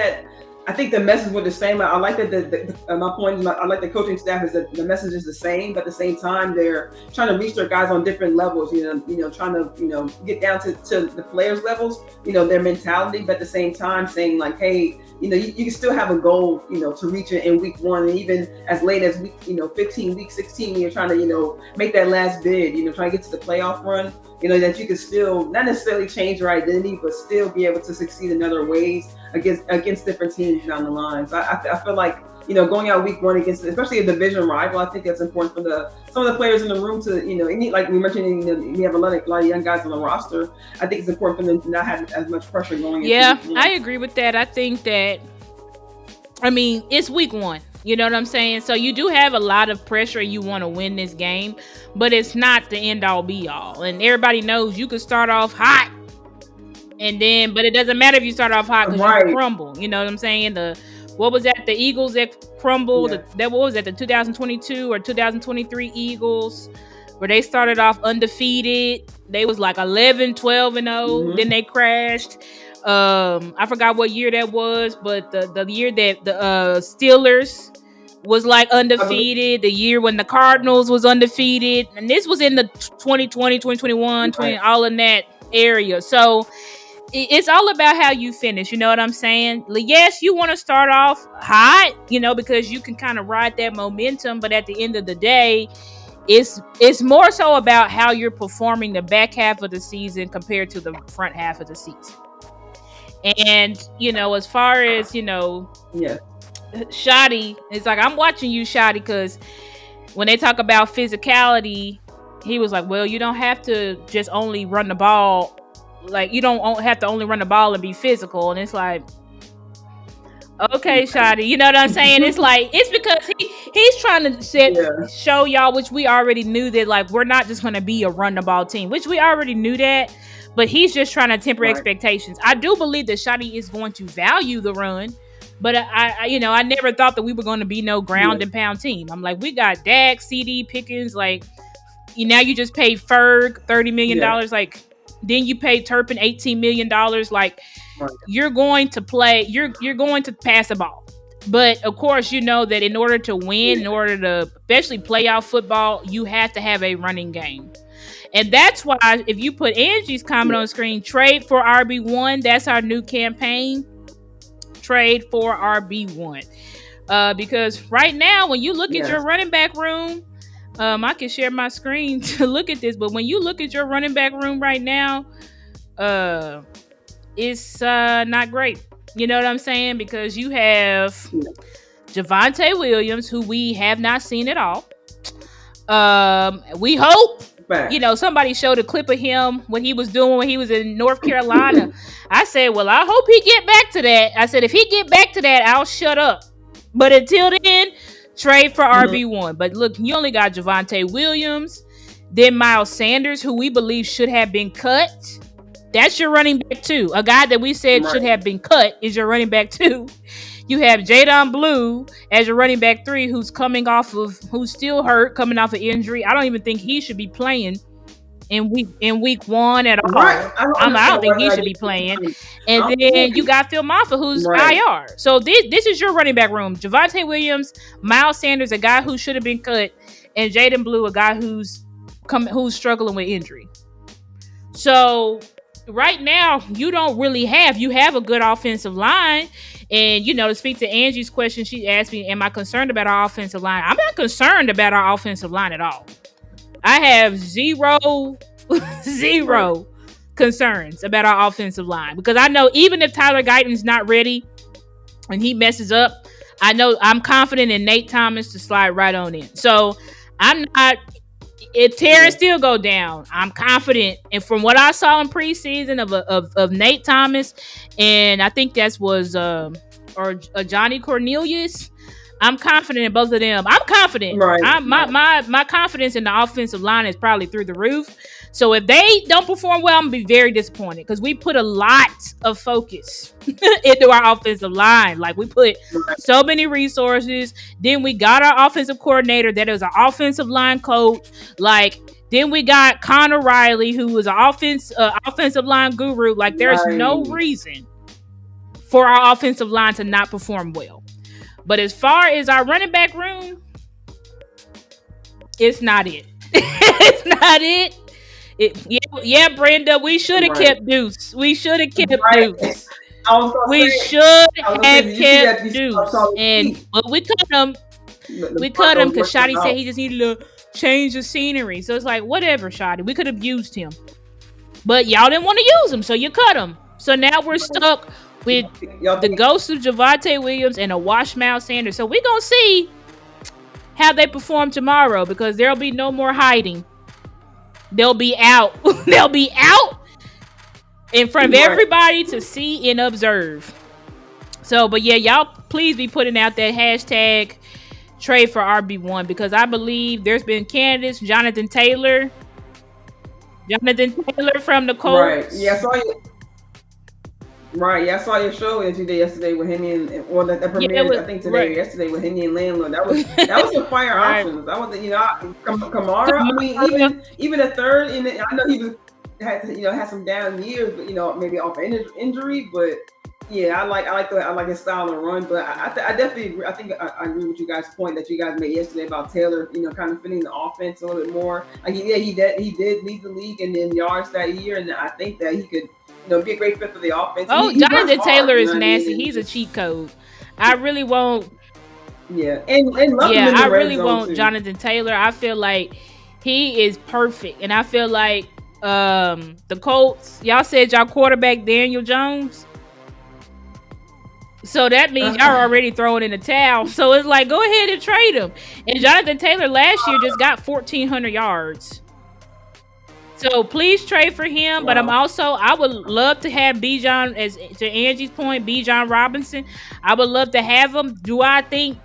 the message was the same. I like that my point is, I like the coaching staff is that the message is the same, but at the same time, they're trying to reach their guys on different levels, trying to, get down to the players' levels, their mentality, but at the same time saying like, hey, you can still have a goal, to reach it in week one, and even as late as week, 15, week 16, when you're trying to, make that last bid, trying to get to the playoff run, that you can still not necessarily change your identity, but still be able to succeed in other ways against different teams down the line. So I feel like, going out week one against, especially a division rival, I think that's important for some of the players in the room to, like we mentioned, we have a lot of young guys on the roster. I think it's important for them to not have as much pressure going into Yeah, week one. I agree with that. I think that, it's week one. You know what I'm saying? So you do have a lot of pressure. You want to win this game, but it's not the end all be all. And everybody knows you could start off hot, but it doesn't matter if you start off hot because you crumble. You know what I'm saying? What was that? The Eagles that crumbled. Yeah. What was that? The 2022 or 2023 Eagles, where they started off undefeated. They was like 11, 12 and 0. Mm-hmm. Then they crashed. I forgot what year that was, but the year that the Steelers was like undefeated, the year when the Cardinals was undefeated, and this was in the 2020, 2021, all in that area. So it's all about how you finish. You know what I'm saying? Yes, you want to start off hot, because you can kind of ride that momentum, but at the end of the day, it's more so about how you're performing the back half of the season compared to the front half of the season. And, as far as, Shotty, it's like, I'm watching you, Shotty, because when they talk about physicality, he was like, well, you don't have to just only run the ball. Like, you don't have to only run the ball and be physical. And it's like, okay, Shotty, you know what I'm saying? It's like, it's because he's trying to show y'all, which we already knew, that, like, we're not just going to be a run the ball team, which we already knew that. But he's just trying to temper expectations. I do believe that Shotty is going to value the run, but I never thought that we were going to be no ground and pound team. I'm like, we got Dak, CD, Pickens, like, now you just paid Ferg $30 million, like, then you paid Turpin $18 million, like, you're going to play, you're going to pass the ball. But of course, you know that in order to win, in order to especially playoff football, you have to have a running game. And that's why if you put Angie's comment on the screen, trade for RB1, that's our new campaign. Trade for RB1. Because right now, when you look at your running back room, I can share my screen to look at this, but when you look at your running back room right now, it's not great. You know what I'm saying? Because you have Javonte Williams, who we have not seen at all. We hope. Somebody showed a clip of him when he was in North Carolina. I said, well, I hope he get back to that. I said, if he get back to that, I'll shut up. But until then, trade for RB1. But look, you only got Javonte Williams, then Miles Sanders, who we believe should have been cut. That's your running back too. A guy that we said should have been cut is your running back too. You have Jadon Blue as your running back 3, who's still hurt, coming off an injury. I don't even think he should be playing in week one at all. I don't think he should be playing. And then you got Phil Maffa, who's IR. So this is your running back room. Javonte Williams, Miles Sanders, a guy who should have been cut, and Jadon Blue, a guy who's struggling with injury. So right now, you have a good offensive line. And, to speak to Angie's question, she asked me, am I concerned about our offensive line? I'm not concerned about our offensive line at all. I have zero concerns about our offensive line, because I know even if Tyler Guyton's not ready and he messes up, I'm confident in Nate Thomas to slide right on in. So I'm not, if Terrence still go down, I'm confident. And from what I saw in preseason of Nate Thomas, and I think that was Johnny Cornelius, I'm confident in both of them. I'm confident. Right. My confidence in the offensive line is probably through the roof. So if they don't perform well, I'm gonna be very disappointed because we put a lot of focus into our offensive line. Like we put so many resources. Then we got our offensive coordinator that is an offensive line coach. Like then we got Connor Riley, who is an offensive line guru. Like there's no reason for our offensive line to not perform well. But as far as our running back room, it's not it. It's not it. Yeah, Brenda, we should have kept Deuce. We should have kept Deuce. We should have kept Deuce. But we cut him. We cut him because Shotty said he just needed to change the scenery. So it's like, whatever, Shotty. We could have used him. But y'all didn't want to use him, so you cut him. So now we're stuck with the ghost of Javonte Williams and a washed Miles Sanders. So we're going to see how they perform tomorrow because there'll be no more hiding. They'll be out. They'll be out in front of everybody to see and observe. So, but yeah, y'all please be putting out that hashtag trade for RB1 because I believe there's been candidates. Jonathan Taylor from the Colts. Right. Yeah, I saw you. Right, yeah, I saw your show that you did yesterday with Henny and that premiered I think today or yesterday with Henny and Landlord. That was some fire options. That was Kamara. I mean, even a third. I know he had some down years, but maybe off injury. But yeah, I like his style of run. But I definitely agree. I think I agree with you guys' point that you guys made yesterday about Taylor. Kind of fitting the offense a little bit more. Like he did lead the league in yards that year, and I think that he could. Be a great fit for the offense. Oh, Jonathan Taylor is nasty. He's a cheat code. I really won't. Yeah, and I really want Jonathan Taylor. I feel like he is perfect, and I feel like the Colts. Y'all said y'all quarterback Daniel Jones, so that means y'all are already throwing in the towel. So it's like go ahead and trade him. And Jonathan Taylor last year just got 1,400 yards. So please trade for him, but I would love to have Bijan, as to Angie's point, Bijan Robinson. I would love to have him. Do I think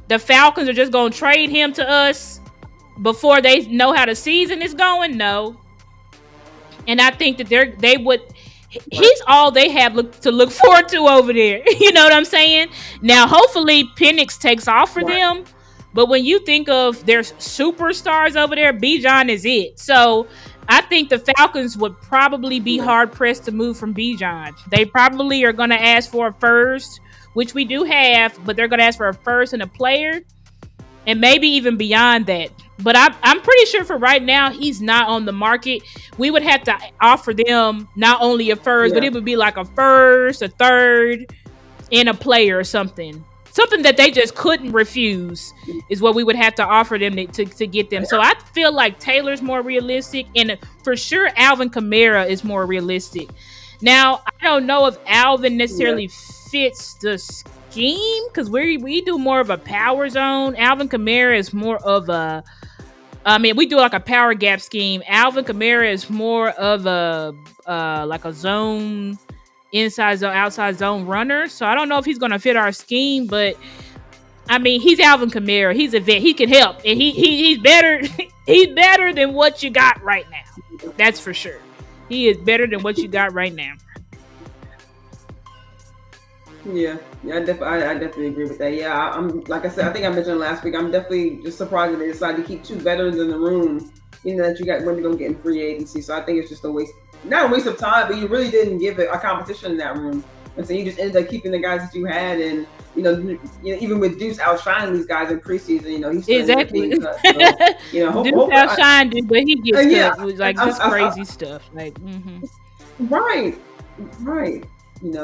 the Falcons are just going to trade him to us before they know how the season is going? No. And I think that he's all they have to look forward to over there. You know what I'm saying? Now, hopefully Penix takes off for them. But when you think of their superstars over there, Bijan is it. So I think the Falcons would probably be hard-pressed to move from Bijan. They probably are going to ask for a first, which we do have, but they're going to ask for a first and a player, and maybe even beyond that. But I'm pretty sure for right now, he's not on the market. We would have to offer them not only a first, but it would be like a first, a third, and a player or something. Something that they just couldn't refuse is what we would have to offer them to get them. So I feel like Taylor's more realistic, and for sure Alvin Kamara is more realistic. Now, I don't know if Alvin necessarily fits the scheme because we do more of a power zone. Alvin Kamara is more of we do like a power gap scheme. Alvin Kamara is more of a like a zone, inside zone, outside zone runner. So I don't know if he's going to fit our scheme, but I mean, he's Alvin Kamara. He's a vet. He can help, and he's better. He's better than what you got right now. That's for sure. He is better than what you got right now. Yeah, I definitely agree with that. Yeah, I'm like I said, I think I mentioned last week. I'm definitely just surprised that they decided to keep two veterans in the room. That you got when you're gonna get in free agency. So I think it's just not a waste of time, but you really didn't give it a competition in that room, and so you just ended up keeping the guys that you had, and even with Deuce outshining these guys in preseason, he's still exactly. Cut, so, Deuce outshined it, but he gets cut with like just crazy stuff, like right.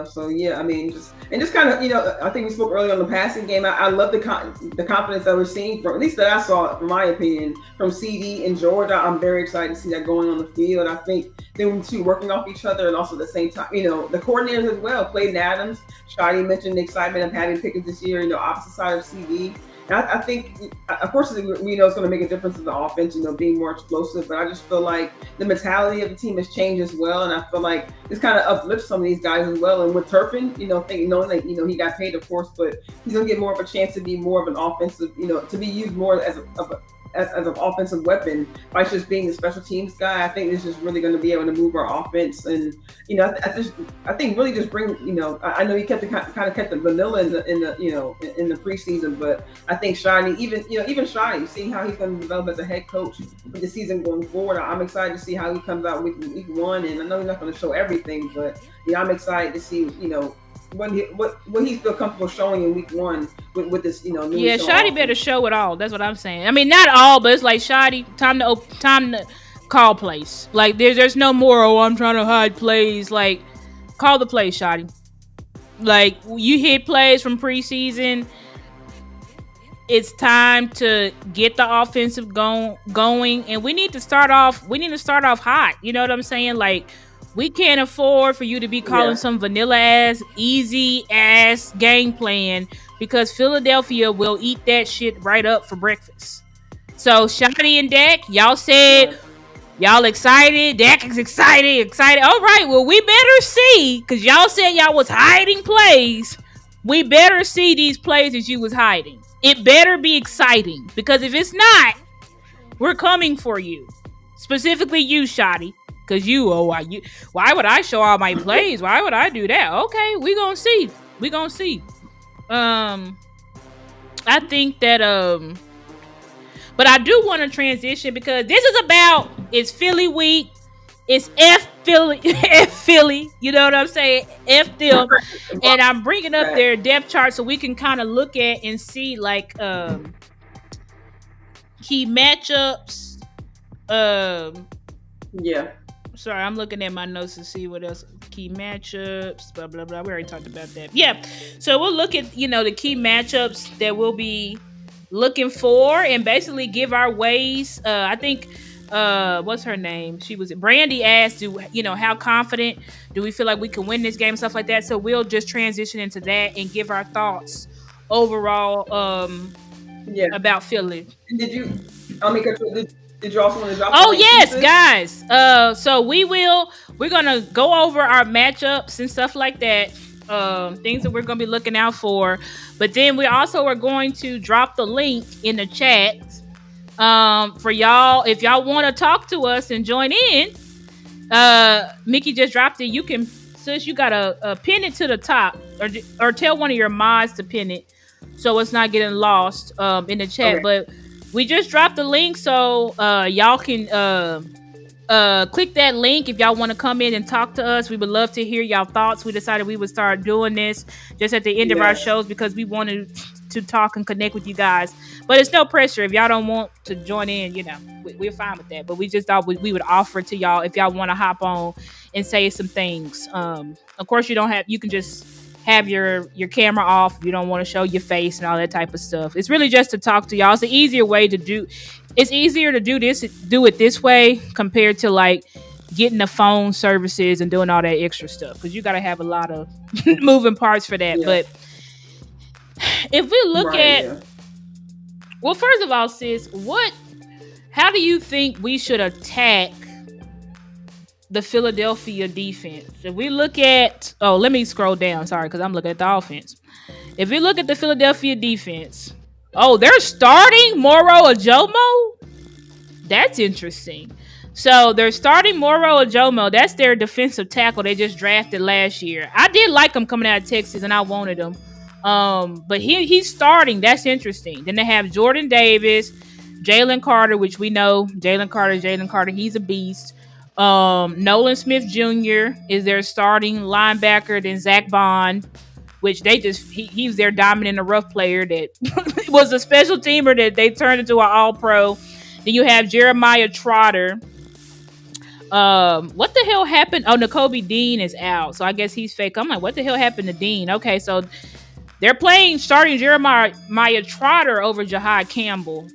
So yeah, I mean, just kind of, I think we spoke earlier on the passing game. I love the confidence that we're seeing from, at least that I saw, in my opinion, from CD and George. I'm very excited to see that going on the field. I think them two working off each other, and also at the same time, the coordinators as well. Clayton Adams, Shadi mentioned the excitement of having Pickens this year, opposite side of CD. I think, of course, we know it's going to make a difference in the offense, being more explosive. But I just feel like the mentality of the team has changed as well, and I feel like this kind of uplifts some of these guys as well. And with Turpin, knowing that he got paid, of course, but he's going to get more of a chance to be more of an offensive, to be used more as an offensive weapon by just being a special teams guy. I think this is really going to be able to move our offense, and I think really just bring. I know he kept kind of kept the vanilla in the preseason, but I think Shiny, even Shiny, seeing how he's going to develop as a head coach with the season going forward, I'm excited to see how he comes out week one. And I know he's not going to show everything, but I'm excited to see what he's feel comfortable showing in week one with this, new. Yeah, Shotty better show it all. That's what I'm saying. I mean, not all, but it's like Shotty, time to call plays. Like there's no more. Oh, I'm trying to hide plays. Like call the plays, Shotty. Like you hit plays from preseason. It's time to get the offensive going, and we need to start off. We need to start off hot. You know what I'm saying? Like. We can't afford for you to be calling some vanilla ass, easy ass game plan because Philadelphia will eat that shit right up for breakfast. So Shotty and Dak, y'all said y'all excited. Dak is excited. All right, well we better see because y'all said y'all was hiding plays. We better see these plays that you was hiding. It better be exciting because if it's not, we're coming for you. Specifically you, Shotty. Cause why would I show all my plays? Why would I do that? Okay, we gonna see. I think that but I do want to transition because this is about it's Philly week. It's F Philly. You know what I'm saying? F them. And I'm bringing up their depth chart so we can kind of look at and see like key matchups. Sorry, I'm looking at my notes to see what else. Key matchups, blah, blah, blah. We already talked about that. Yeah. So we'll look at, the key matchups that we'll be looking for and basically give our ways. I think, what's her name? Brandy asked, how confident do we feel like we can win this game and stuff like that. So we'll just transition into that and give our thoughts overall about Philly. Did you also want to drop? Oh yes, guys. So we're gonna go over our matchups and stuff like that. Things that we're gonna be looking out for. But then we also are going to drop the link in the chat. For y'all, if y'all want to talk to us and join in, Mickey just dropped it. You can, sis, you gotta pin it to the top, or tell one of your mods to pin it, so it's not getting lost in the chat. Okay. But we just dropped the link, so y'all can click that link if y'all want to come in and talk to us. We would love to hear y'all thoughts. We decided we would start doing this just at the end of our shows because we wanted to talk and connect with you guys. But it's no pressure. If y'all don't want to join in, we're fine with that. But we just thought we would offer it to y'all if y'all want to hop on and say some things. Of course, you can just have your camera off. You don't want to show your face and all that type of stuff. It's really just to talk to y'all. It's an easier way to do. It's easier to do it this way compared to like getting the phone services and doing all that extra stuff because you got to have a lot of moving parts for that. Yeah. But if we look well, first of all, sis, how do you think we should attack the Philadelphia defense? If we look at, let me scroll down. Sorry, because I'm looking at the offense. If we look at the Philadelphia defense, they're starting Moro Ajomo? That's interesting. So they're starting Moro Ajomo. That's their defensive tackle they just drafted last year. I did like him coming out of Texas, and I wanted him. But he's starting. That's interesting. Then they have Jordan Davis, Jalen Carter, which we know Jalen Carter. He's a beast. Nolan Smith Jr. is their starting linebacker. Then Zach Bond, which he was their diamond in the rough player that was a special teamer that they turned into an all-pro. Then you have Jeremiah Trotter. What the hell happened? Oh, Nakobe Dean is out, so I guess he's fake. I'm like, what the hell happened to Dean? Okay, so they're starting Jeremiah Trotter over Jahad Campbell.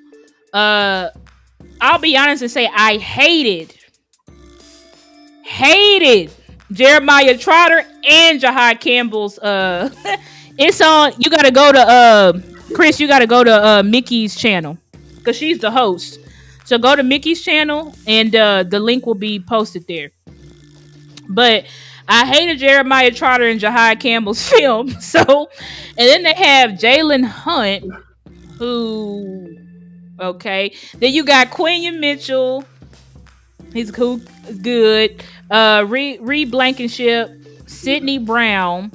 I'll be honest and say I hated Jeremiah Trotter and Jahad Campbell's. It's on. You got to go to Chris, you got to go to Mickey's channel because she's the host. So go to Mickey's channel and the link will be posted there. But I hated Jeremiah Trotter and Jahai Campbell's film. So, and then they have Jalen Hunt, who, okay. Then you got Quinion Mitchell. He's cool, good. Reed Blankenship, Sidney Brown,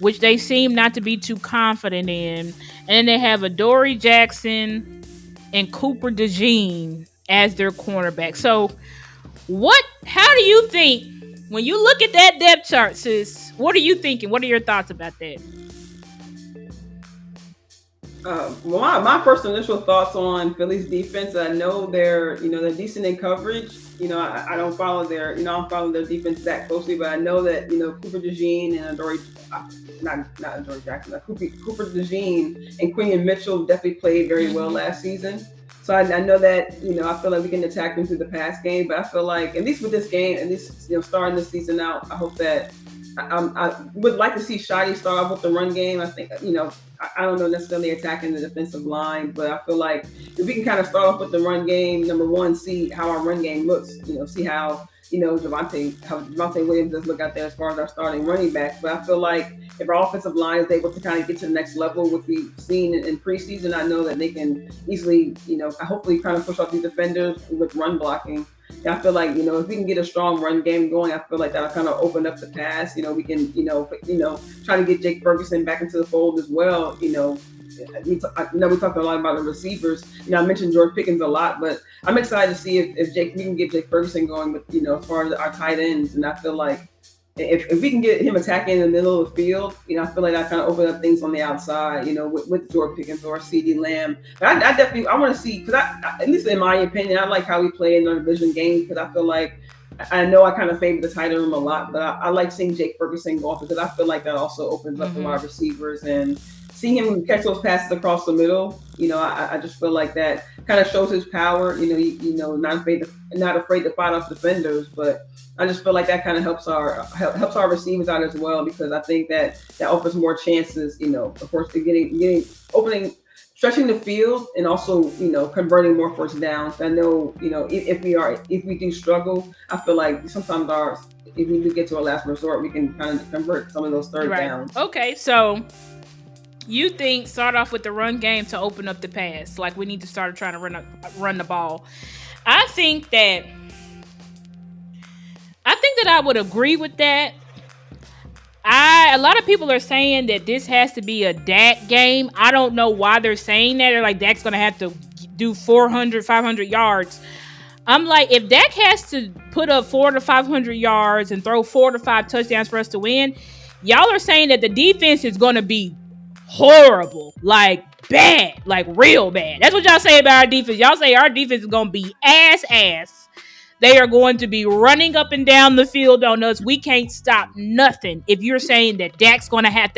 which they seem not to be too confident in. And then they have Adoree Jackson and Cooper DeJean as their cornerback. So, how do you think, when you look at that depth chart, sis, what are you thinking? What are your thoughts about that? Well, my first initial thoughts on Philly's defense, I know they're decent in coverage. I don't follow their defense that closely, but I know that, Cooper DeJean and not Adoree Jackson, Cooper DeJean and Quinion Mitchell definitely played very well last season. So I know that, I feel like we can attack them through the pass game, but I feel like, at least with this game, at least, starting this season out, I hope that I would like to see Shotty start off with the run game. I think, I don't know necessarily attacking the defensive line, but I feel like if we can kind of start off with the run game, number one, see how our run game looks, see how, Javonte Williams does look out there as far as our starting running backs. But I feel like if our offensive line is able to kind of get to the next level, which we've seen in preseason, I know that they can easily, hopefully kind of push off these defenders with run blocking. I feel like, if we can get a strong run game going, I feel like that'll kind of open up the pass. We can, try to get Jake Ferguson back into the fold as well. We talked a lot about the receivers. I mentioned George Pickens a lot, but I'm excited to see if we can get Jake Ferguson going with, as far as our tight ends. And I feel like if we can get him attacking in the middle of the field, I feel like that kind of open up things on the outside, with George Pickens or CeeDee Lamb. But I definitely want to see, because at least in my opinion, I like how we play in our division game, because I feel like, I know I kind of favor the tight end room a lot, but I like seeing Jake Ferguson go off, because I feel like that also opens up the wide receivers, and seeing him catch those passes across the middle, I just feel like that kind of shows his power. Not afraid to fight off defenders, but I just feel like that kind of helps our receivers out as well, because I think that offers more chances. Of course, to stretching the field, and also converting more first downs. I know if we do struggle, I feel like sometimes if we do get to our last resort, we can kind of convert some of those third downs. Okay, so you think start off with the run game to open up the pass? Like, we need to start trying to run the ball. I think that I would agree with that. A lot of people are saying that this has to be a Dak game. I don't know why they're saying that. They're like, Dak's going to have to do 400, 500 yards. I'm like, if Dak has to put up 400 to 500 yards and throw 4 to 5 touchdowns for us to win, y'all are saying that the defense is going to be horrible, like bad, like real bad. That's what y'all say about our defense. Y'all say our defense is going to be ass. They are going to be running up and down the field on us. We can't stop nothing. If you're saying that Dak's going to have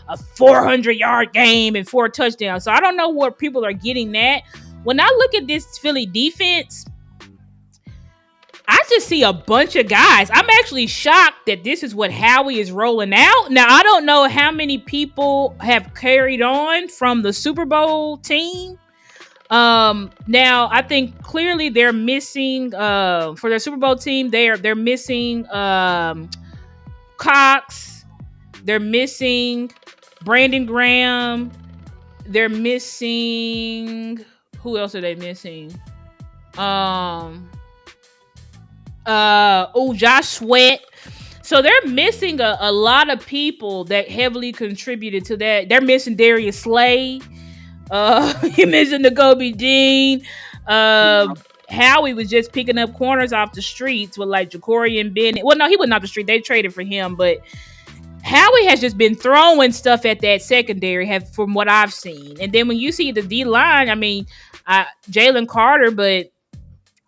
a 400-yard game and 4 touchdowns. So I don't know where people are getting that. When I look at this Philly defense, I just see a bunch of guys. I'm actually shocked that this is what Howie is rolling out. Now, I don't know how many people have carried on from the Super Bowl team. Now I think clearly they're missing for their Super Bowl team. They're missing Cox. They're missing Brandon Graham. They're missing, who else are they missing? Josh Sweat. So they're missing a lot of people that heavily contributed to that. They're missing Darius Slay. You mentioned the Kobe Dean. Howie was just picking up corners off the streets with like Jacorian Bennett. Well, no, he wasn't off the street. They traded for him, but Howie has just been throwing stuff at that secondary, from what I've seen. And then when you see the D line, I mean, Jalen Carter, but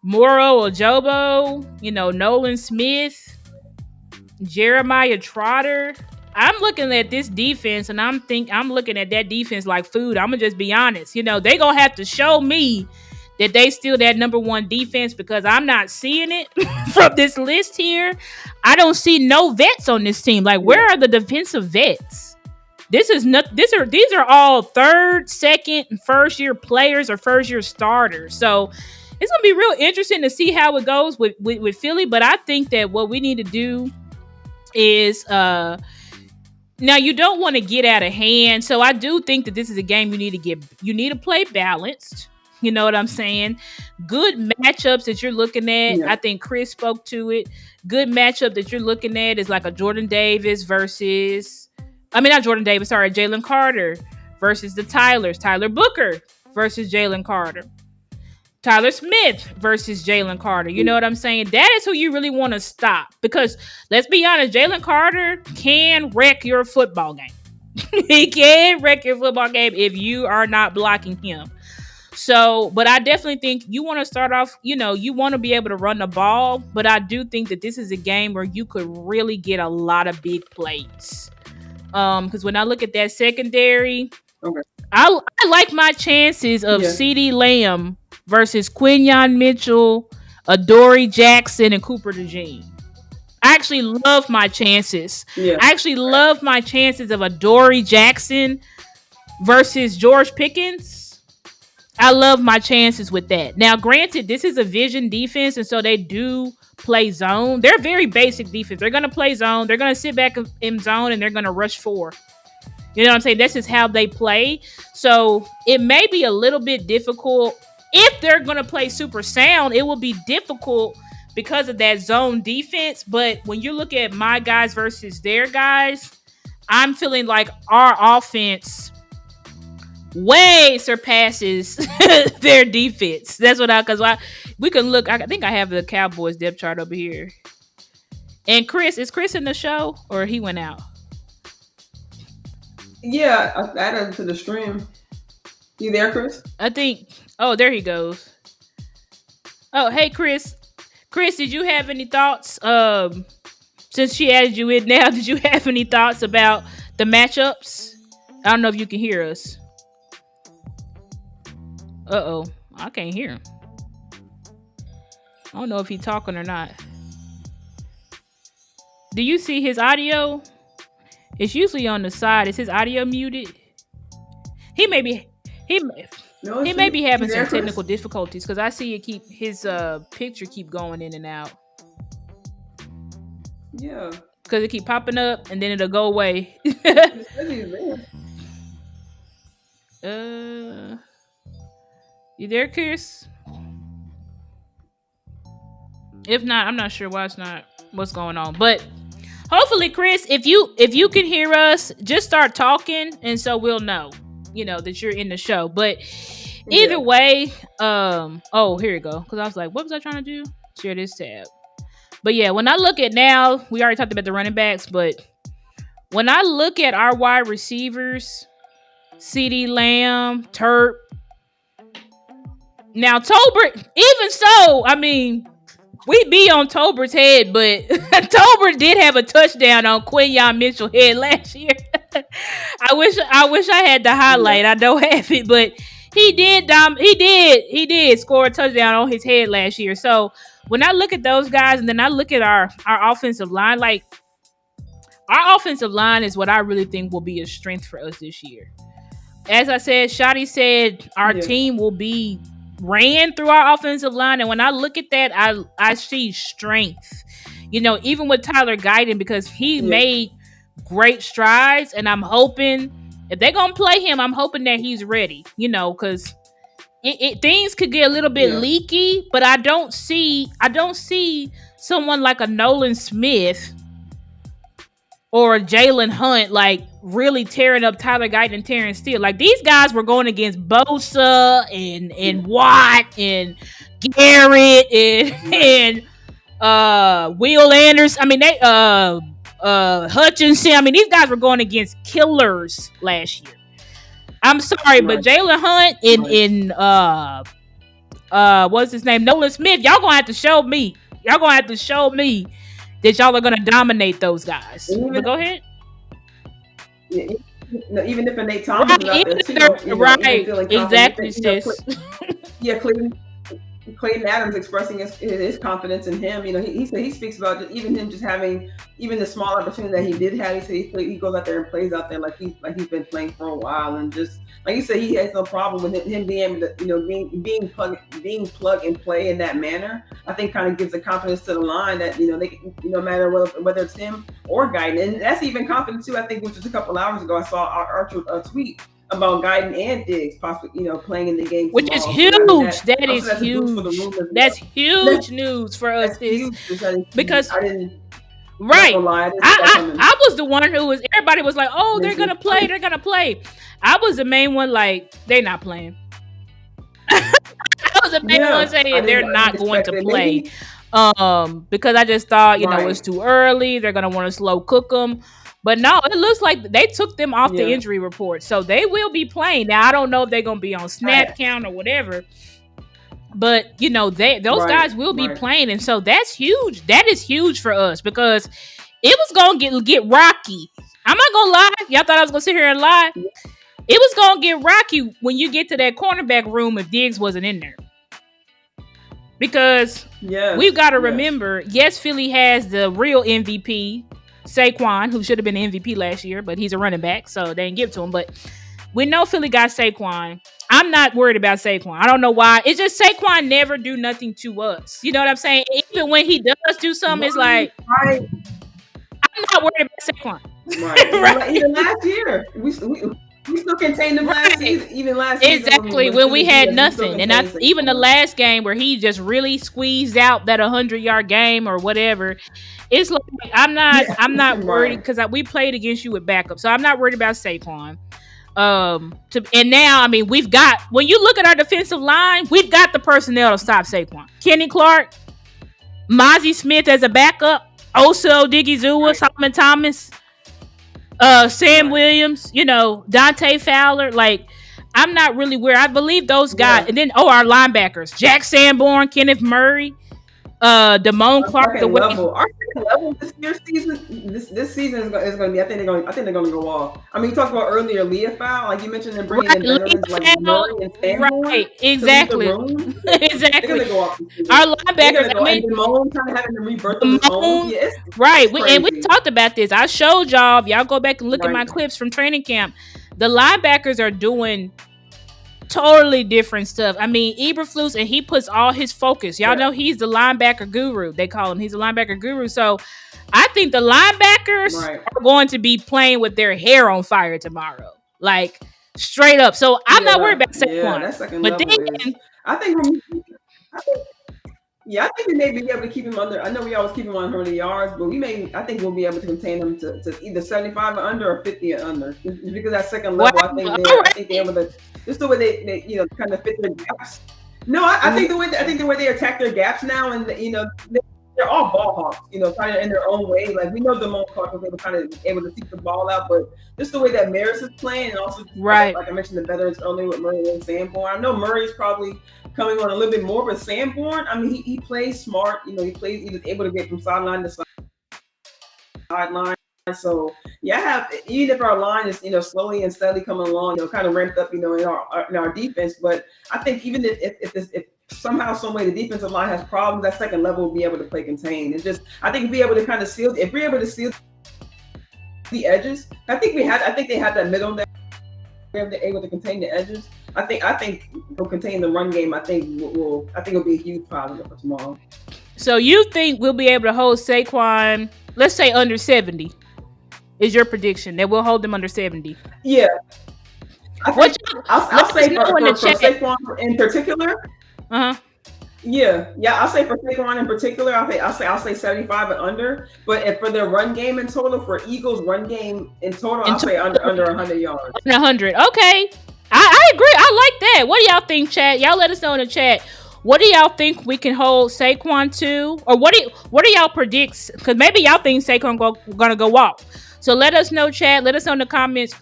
Moro Ojobo, Nolan Smith, Jeremiah Trotter. I'm looking at this defense and I'm looking at that defense like food. I'm gonna just be honest. They gonna have to show me that they still that number one defense, because I'm not seeing it from this list here. I don't see no vets on this team. Like, where are the defensive vets? These are all third, second, and first year players or first year starters. So it's gonna be real interesting to see how it goes with Philly. But I think that what we need to do is now you don't want to get out of hand. So I do think that this is a game you need to play balanced. You know what I'm saying? Good matchups that you're looking at. Yeah. I think Chris spoke to it. Good matchup that you're looking at is like a Jordan Davis versus, I mean, not Jordan Davis, sorry, Jalen Carter versus the Tylers. Tyler Booker versus Jalen Carter. Tyler Smith versus Jalen Carter. You know what I'm saying? That is who you really want to stop. Because let's be honest, Jalen Carter can wreck your football game. He can wreck your football game if you are not blocking him. So, but I definitely think you want to start off, you want to be able to run the ball. But I do think that this is a game where you could really get a lot of big plays. Because when I look at that secondary, okay, I like my chances of CeeDee Lamb versus Quinyon Mitchell, Adoree Jackson, and Cooper DeJean. I actually love my chances. Yeah. I actually love my chances of Adoree Jackson versus George Pickens. I love my chances with that. Now, granted, this is a vision defense, and so they do play zone. They're very basic defense. They're going to play zone. They're going to sit back in zone, and they're going to rush 4. You know what I'm saying? This is how they play. So it may be a little bit difficult. If they're going to play super sound, it will be difficult because of that zone defense. But when you look at my guys versus their guys, I'm feeling like our offense way surpasses their defense. That's what we can look. I think I have the Cowboys depth chart over here. And is Chris in the show or he went out? Yeah, I added him to the stream. You there, Chris? I think. Oh, there he goes. Oh, hey, Chris. Chris, did you have any thoughts? Since she added you in now, did you have any thoughts about the matchups? I don't know if you can hear us. Uh-oh. I can't hear him. I don't know if he's talking or not. Do you see his audio? It's usually on the side. Is his audio muted? He may be having some technical difficulties because I see his picture keep going in and out. Yeah. Because it keep popping up and then it'll go away. You there, Chris? If not, I'm not sure what's going on. But hopefully, Chris, if you can hear us, just start talking, and so we'll know, that you're in the show. But either way, oh, here you go. Because I was like, what was I trying to do? Share this tab. But yeah, when I look at now, we already talked about the running backs, but when I look at our wide receivers, CeeDee Lamb, Turp, now Tolbert, even so, I mean, we be on Tolbert's head, but Tolbert did have a touchdown on Quinyon Mitchell's head last year. I wish I had the highlight. I don't have it, but he did score a touchdown on his head last year. So when I look at those guys, and then I look at our offensive line, like our offensive line is what I really think will be a strength for us this year. As I said, Shotty said our team will be ran through our offensive line, and when I look at that, I see strength. Even with Tyler Guyton, because he made great strides, and I'm hoping if they're gonna play him, I'm hoping that he's ready. Because things could get a little bit leaky, but I don't see someone like a Nolan Smith or a Jalen Hunt like really tearing up Tyler Guyton and Terrence Steele. Like these guys were going against Bosa and Watt and Garrett and Will Anderson. I mean Hutchinson. I mean these guys were going against killers last year. I'm sorry, but Jalen Hunt and what's his name? Nolan Smith, y'all gonna have to show me. Y'all gonna have to show me that y'all are gonna dominate those guys. But go ahead. Yeah, even if Nate Thomas is out there, right? Exactly, sis. Cleveland. Clayton Adams expressing his confidence in him. He said he speaks about even him just having even the small opportunity that he did have. He said he goes out there and plays out there like he's been playing for a while, and just like you said, he has no problem with him being able to being plug and play in that manner. I think kind of gives the confidence to the line that they no matter whether it's him or Guyton, and that's even confidence too. I think which was a couple hours ago I saw Archer tweet about Guyton and Diggs possibly, playing in the game which tomorrow. is huge. So that is huge. That's huge news for us. Because I didn't. Right. I was the one who was. Everybody was like, "Oh, they're gonna play. They're gonna play." I was the main one. Like, they're not playing. I was the main one saying they're not going to play. Because I just thought, it's too early. They're gonna want to slow cook them. But no, it looks like they took them off the injury report. So they will be playing. Now, I don't know if they're going to be on snap count or whatever. But, those guys will be playing. And so that's huge. That is huge for us because it was going to get rocky. I'm not going to lie. Y'all thought I was going to sit here and lie? It was going to get rocky when you get to that cornerback room if Diggs wasn't in there. Because we've got to remember, yes, Philly has the real MVP, Saquon, who should have been MVP last year, but he's a running back, so they didn't give it to him. But we know Philly got Saquon. I'm not worried about Saquon. I don't know why. It's just Saquon never do nothing to us. You know what I'm saying? Even when he does do something, it's like, I'm not worried about Saquon. Right. Even last year, we still contained him last season. Even last season. Exactly. When we had nothing. And even the last game where he just really squeezed out that 100-yard game or whatever, it's like I'm not worried because we played against you with backup, so I'm not worried about Saquon. And now, I mean, we've got, when you look at our defensive line, we've got the personnel to stop Saquon. Kenny Clark, Mozzie Smith as a backup, Oso Digizua, Solomon Thomas, Sam Williams, Dante Fowler. Like, I'm not really worried. I believe those guys, and then our linebackers, Jack Sanborn, Kenneth Murray. Damone Clark, our second level this season is going to be. I think they're going to go off. I mean, you talked about earlier Leofau, like you mentioned, and bringing in veterans like Murray and Sanborn. Right, exactly. Exactly. Our linebackers, Damone kind of having to rebirth his own. Right, and we talked about this. I showed y'all. If y'all go back and look at my clips from training camp, the linebackers are doing totally different stuff. I mean, Eberflus, and he puts all his focus. Y'all know he's the linebacker guru. They call him. He's a linebacker guru. So I think the linebackers are going to be playing with their hair on fire tomorrow. Like, straight up. So I'm not worried about Saquon. But then I think we may be able to keep him under. I know we always keep him on 100 yards, but I think we'll be able to contain him to either 75 or under or 50 or under. Just because that second level, I think they're able to, just the way they kind of fit their gaps. No, I think the way they attack their gaps now, and they're all ball hawks, kind of in their own way. Like, we know Damone Clark was kind of able to keep the ball out, but just the way that Maris is playing, and also like I mentioned the veterans earlier with Murray and Sanborn. I know Murray's probably coming on a little bit more, but Sanborn, I mean, he plays smart. He was able to get from sideline to sideline. So even if our line is slowly and steadily coming along, kind of ramped up, in our defense. But I think even if somehow, some way the defensive line has problems, that second level will be able to play contain. It's just, I think we'll be able to kind of seal. If we're able to seal the edges, I think they had that middle there. They're able to contain the edges. I think we'll contain the run game. I think it'll be a huge positive for tomorrow. So you think we'll be able to hold Saquon, let's say under 70? Is your prediction that we'll hold them under 70? Yeah. I'll say for Saquon in particular. Yeah. I'll say for Saquon in particular, I'll say 75 and under. But for their run game in total, for Eagles run game in total, I'll say under 100 yards. Under 100. Okay. I agree. I like that. What do y'all think, chat? Y'all let us know in the chat. What do y'all think we can hold Saquon to? Or what do y'all predict? Because maybe y'all think Saquon gonna go off. So let us know, chat. Let us know in the comments.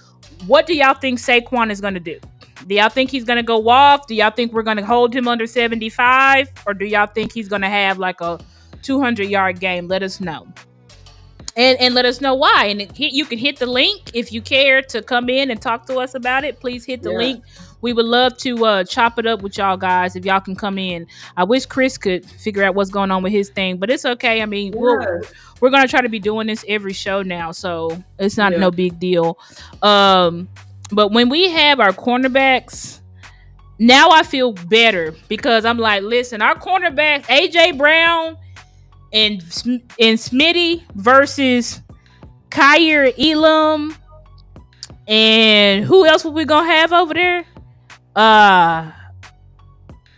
What do y'all think Saquon is gonna do? Do y'all think he's gonna go off? Do y'all think we're gonna hold him under 75? Or do y'all think he's gonna have like a 200-yard game? Let us know. And let us know why. And you can hit the link if you care to come in and talk to us about it. Please hit the link. we would love to chop it up with y'all guys if y'all can come in. I wish Chris could figure out what's going on with his thing, but it's okay. I mean, we're gonna try to be doing this every show now, so it's not no big deal. But when we have our cornerbacks, now I feel better because I'm like, listen, our cornerbacks, AJ Brown and Smitty versus Kyer Elam, and who else were we gonna have over there?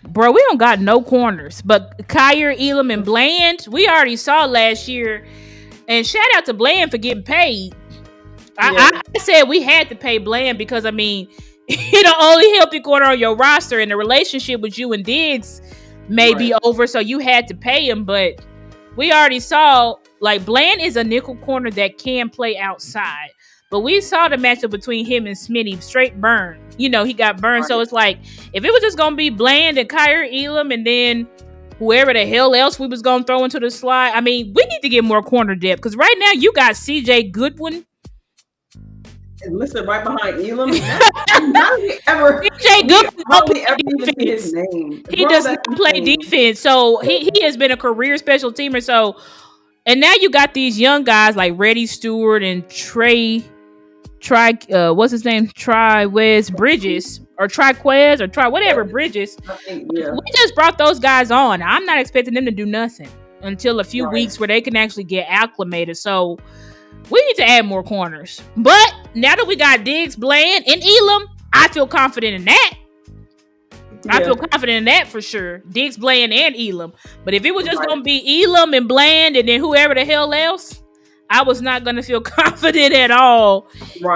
Bro, we don't got no corners, but Kyer Elam and Bland, we already saw last year. And shout out to Bland for getting paid. I said we had to pay Bland because, I mean, he the only healthy corner on your roster, and the relationship with you and Diggs may be over, so you had to pay him. But we already saw, like, Bland is a nickel corner that can play outside. But we saw the matchup between him and Smitty, straight burn. You know, he got burned. So it's like, if it was just going to be Bland and Kyer Elam and then whoever the hell else we was going to throw into the slide, I mean, we need to get more corner depth. Because right now, you got CJ Goodwin. And listen, right behind Elam. How did he ever? CJ Goodwin hardly ever even see his name. He does not play defense. So he has been a career special teamer. So, and now you got these young guys like Reddy Stewart and what's his name? Triquez Bridges or Triquez or whatever Bridges. We just brought those guys on. I'm not expecting them to do nothing until a few weeks where they can actually get acclimated. So we need to add more corners. But now that we got Diggs, Bland, and Elam, I feel confident in that. I feel confident in that for sure. Diggs, Bland, and Elam. But if it was just gonna be Elam and Bland and then whoever the hell else, I was not going to feel confident at all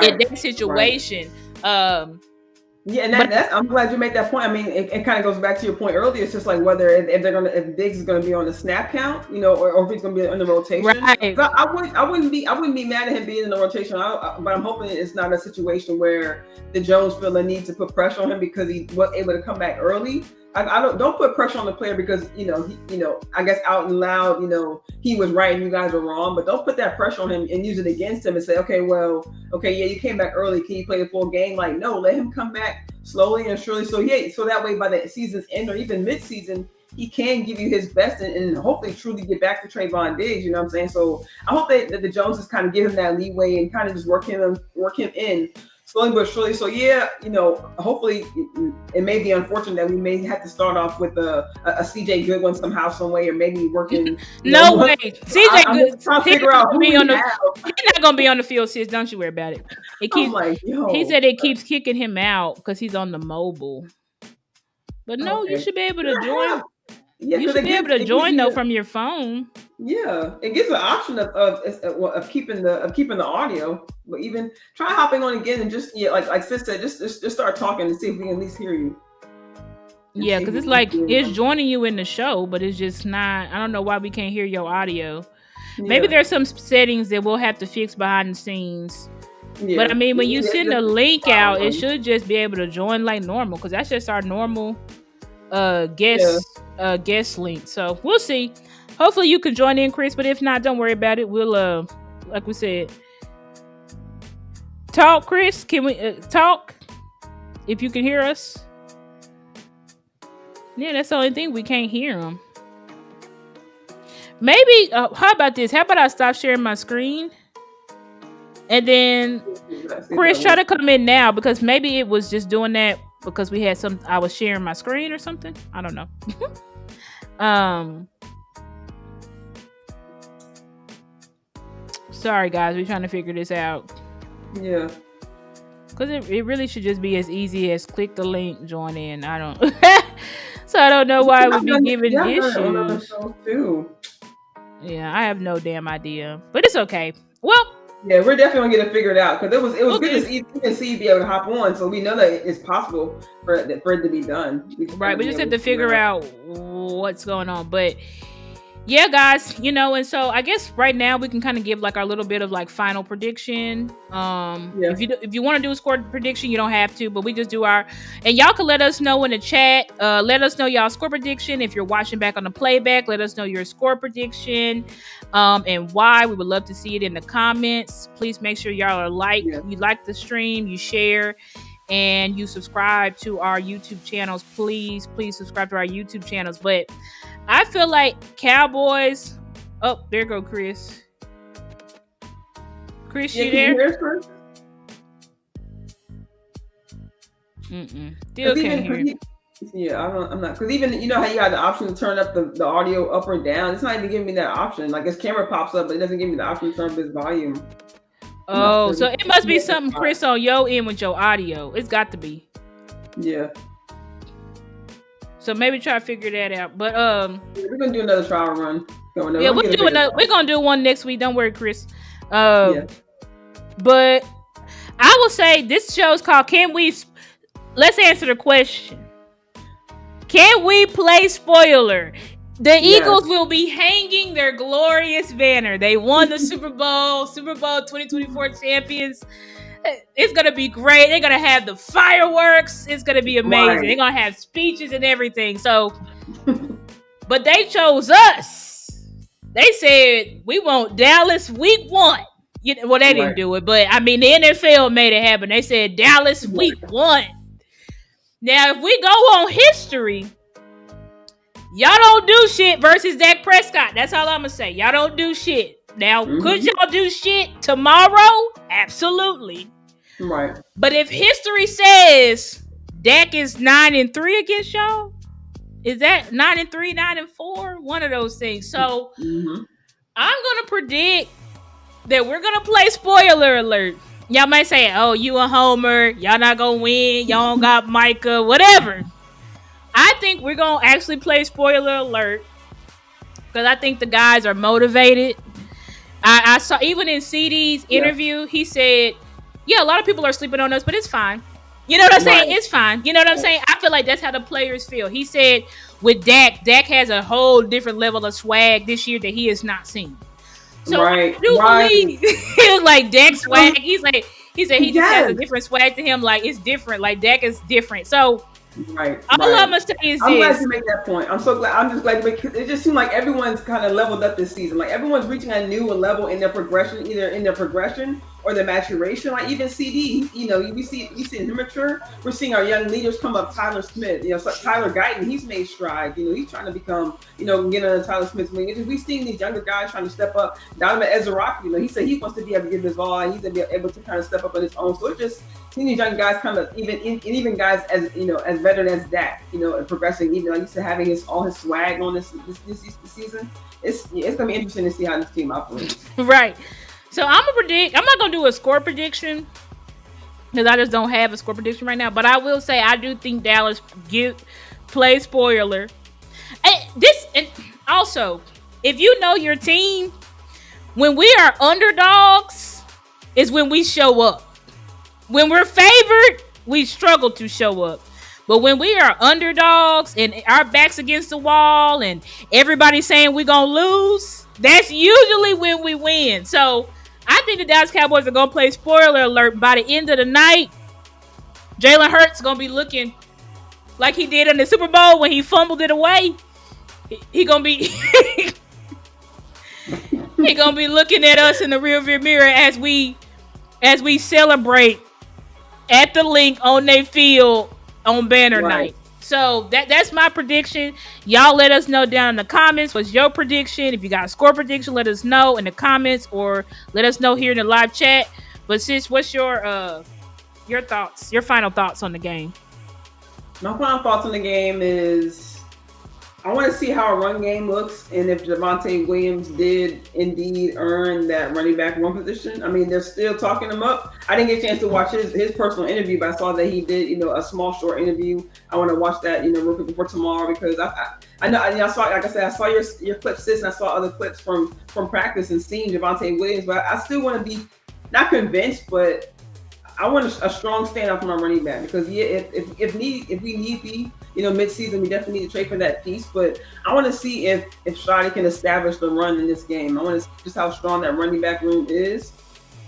in that situation. And that's I'm glad you made that point. I mean, it kind of goes back to your point earlier. It's just like whether if Diggs is going to be on the snap count, you know, or if he's going to be in the rotation. Right. I wouldn't be mad at him being in the rotation. But I'm hoping it's not a situation where the Jones feel the need to put pressure on him because he was able to come back early. I don't put pressure on the player because he, I guess out and loud, he was right and you guys are wrong. But don't put that pressure on him and use it against him and say, you came back early. Can you play the full game? Like, no, let him come back slowly and surely. So that way by the season's end or even mid-season, he can give you his best and hopefully truly get back to Trayvon Diggs. You know what I'm saying? So I hope that the Joneses kind of give him that leeway and kind of just work him in. Slowly but surely. So hopefully it may be unfortunate that we may have to start off with a CJ Goodwin somehow, some way, or maybe working. No way. CJ Goodwin. Trying to figure out he's not gonna be on the field, sis. Don't you worry about it. He said it keeps kicking him out because he's on the mobile. But no, you should be able to join. Yeah, you should be able to join though from your phone. Yeah, it gives an option of keeping the audio, but even try hopping on again and just like Sis said, just start talking and see if we can at least hear you. Yeah, because it's like it's joining you in the show, but it's just not. I don't know why we can't hear your audio. Yeah. Maybe there's some settings that we'll have to fix behind the scenes. Yeah. But I mean, when you send a link out, it should just be able to join like normal because that's just our normal guest link. So we'll see. Hopefully you can join in, Chris, but if not, don't worry about it. We'll like we said, talk. Chris, can we talk if you can hear us? Yeah, that's the only thing, we can't hear him. Maybe how about this? How about I stop sharing my screen and then Chris try to come in now, because maybe it was just doing that because we had I was sharing my screen or something. I don't know. Sorry guys, we're trying to figure this out. Yeah. Because it really should just be as easy as click the link, join in. I don't so I don't know why it would be giving issues. Yeah, I have no damn idea. But it's okay. Well, yeah, we're definitely gonna get it figured out because it was good to see you be able to hop on, so we know that it's possible for it to be done. We just have to figure out what's going on. But yeah, guys, and so I guess right now we can kind of give like our little bit of like final prediction. If you want to do a score prediction, you don't have to, but we just do and y'all can let us know in the chat. Let us know y'all score prediction. If you're watching back on the playback, let us know your score prediction and why. We would love to see it in the comments. Please make sure y'all are you like the stream, you share. and you subscribe to our YouTube channels, please subscribe to our YouTube channels. But I feel like Cowboys. Oh, there go Chris. Chris, you there? Still can't hear. Yeah, I'm not, because even you know how you have the option to turn up the audio up or down. It's not even giving me that option. Like his camera pops up, but it doesn't give me the option to turn up his volume. Oh, so it must be something, Chris, on your end with your audio. It's got to be. Yeah. So maybe try to figure that out. But we're gonna do another trial run. Yeah, we're gonna do one next week. Don't worry, Chris. But I will say this show is called Let's answer the question. Can we play spoiler? The Eagles will be hanging their glorious banner. They won the Super Bowl 2024 champions. It's going to be great. They're going to have the fireworks. It's going to be amazing. Right. They're going to have speeches and everything. So, but they chose us. They said, we want Dallas week 1. Well, they didn't do it, but I mean, the NFL made it happen. They said Dallas week 1. Now, if we go on history, y'all don't do shit versus Dak Prescott. That's all I'm going to say. Y'all don't do shit. Now, could y'all do shit tomorrow? Absolutely. Right. But if history says Dak is 9-3 against y'all, is that 9-3, 9-4? One of those things. So, I'm going to predict that we're going to play spoiler alert. Y'all might say, oh, you a homer. Y'all not going to win. Y'all don't got Micah. Whatever. I think we're going to actually play spoiler alert because I think the guys are motivated. I saw even in CD's interview, he said, yeah, a lot of people are sleeping on us, but it's fine. You know what I'm saying? It's fine. You know what I'm saying? I feel like that's how the players feel. He said with Dak has a whole different level of swag this year that he has not seen. So I do believe it was like Dak's swag. He said he just has a different swag to him. Like it's different. Like Dak is different. So all I'm gonna say is I'm glad you make that point. I'm so glad. I'm just glad it just seemed like everyone's kind of leveled up this season. Like everyone's reaching a new level in their progression, either in their progression or their maturation. Like even CD, we see him mature. We're seeing our young leaders come up. Tyler Smith, so Tyler Guyton, he's made strides. He's trying to become, get under Tyler Smith's wing. We've seen these younger guys trying to step up. Donovan Ezra, he said he wants to be able to give his all, and he's gonna be able to kind of step up on his own. So it's just seeing these young guys kind of even guys as as veteran as Dak, and progressing. Even like you said, having all his swag on this season. It's gonna be interesting to see how this team operates. Right. So I'm not gonna do a score prediction because I just don't have a score prediction right now. But I will say I do think Dallas play spoiler. And also, if you know your team, when we are underdogs, is when we show up. When we're favored, we struggle to show up. But when we are underdogs and our backs against the wall and everybody's saying we're going to lose, that's usually when we win. So I think the Dallas Cowboys are going to play spoiler alert. By the end of the night, Jalen Hurts is going to be looking like he did in the Super Bowl when he fumbled it away. He going to be he going to be looking at us in the rearview mirror as we celebrate at the link on their field on banner night. So that's my prediction. Y'all let us know down in the comments what's your prediction. If you got a score prediction, let us know in the comments or let us know here in the live chat. But sis, what's your thoughts, your final thoughts on the game? My final thoughts on the game is I want to see how our run game looks and if Javonte Williams did indeed earn that running back one position. I mean, they're still talking him up. I didn't get a chance to watch his personal interview, but I saw that he did, a small short interview. I want to watch that, real quick before tomorrow because I know I saw, like I said, I saw your clips, sis, and I saw other clips from practice and seeing Javonte Williams, but I still want to be not convinced, but I want a strong standout from our running back because if we need be, mid-season, we definitely need to trade for that piece. But I want to see if Shadi can establish the run in this game. I want to see just how strong that running back room is,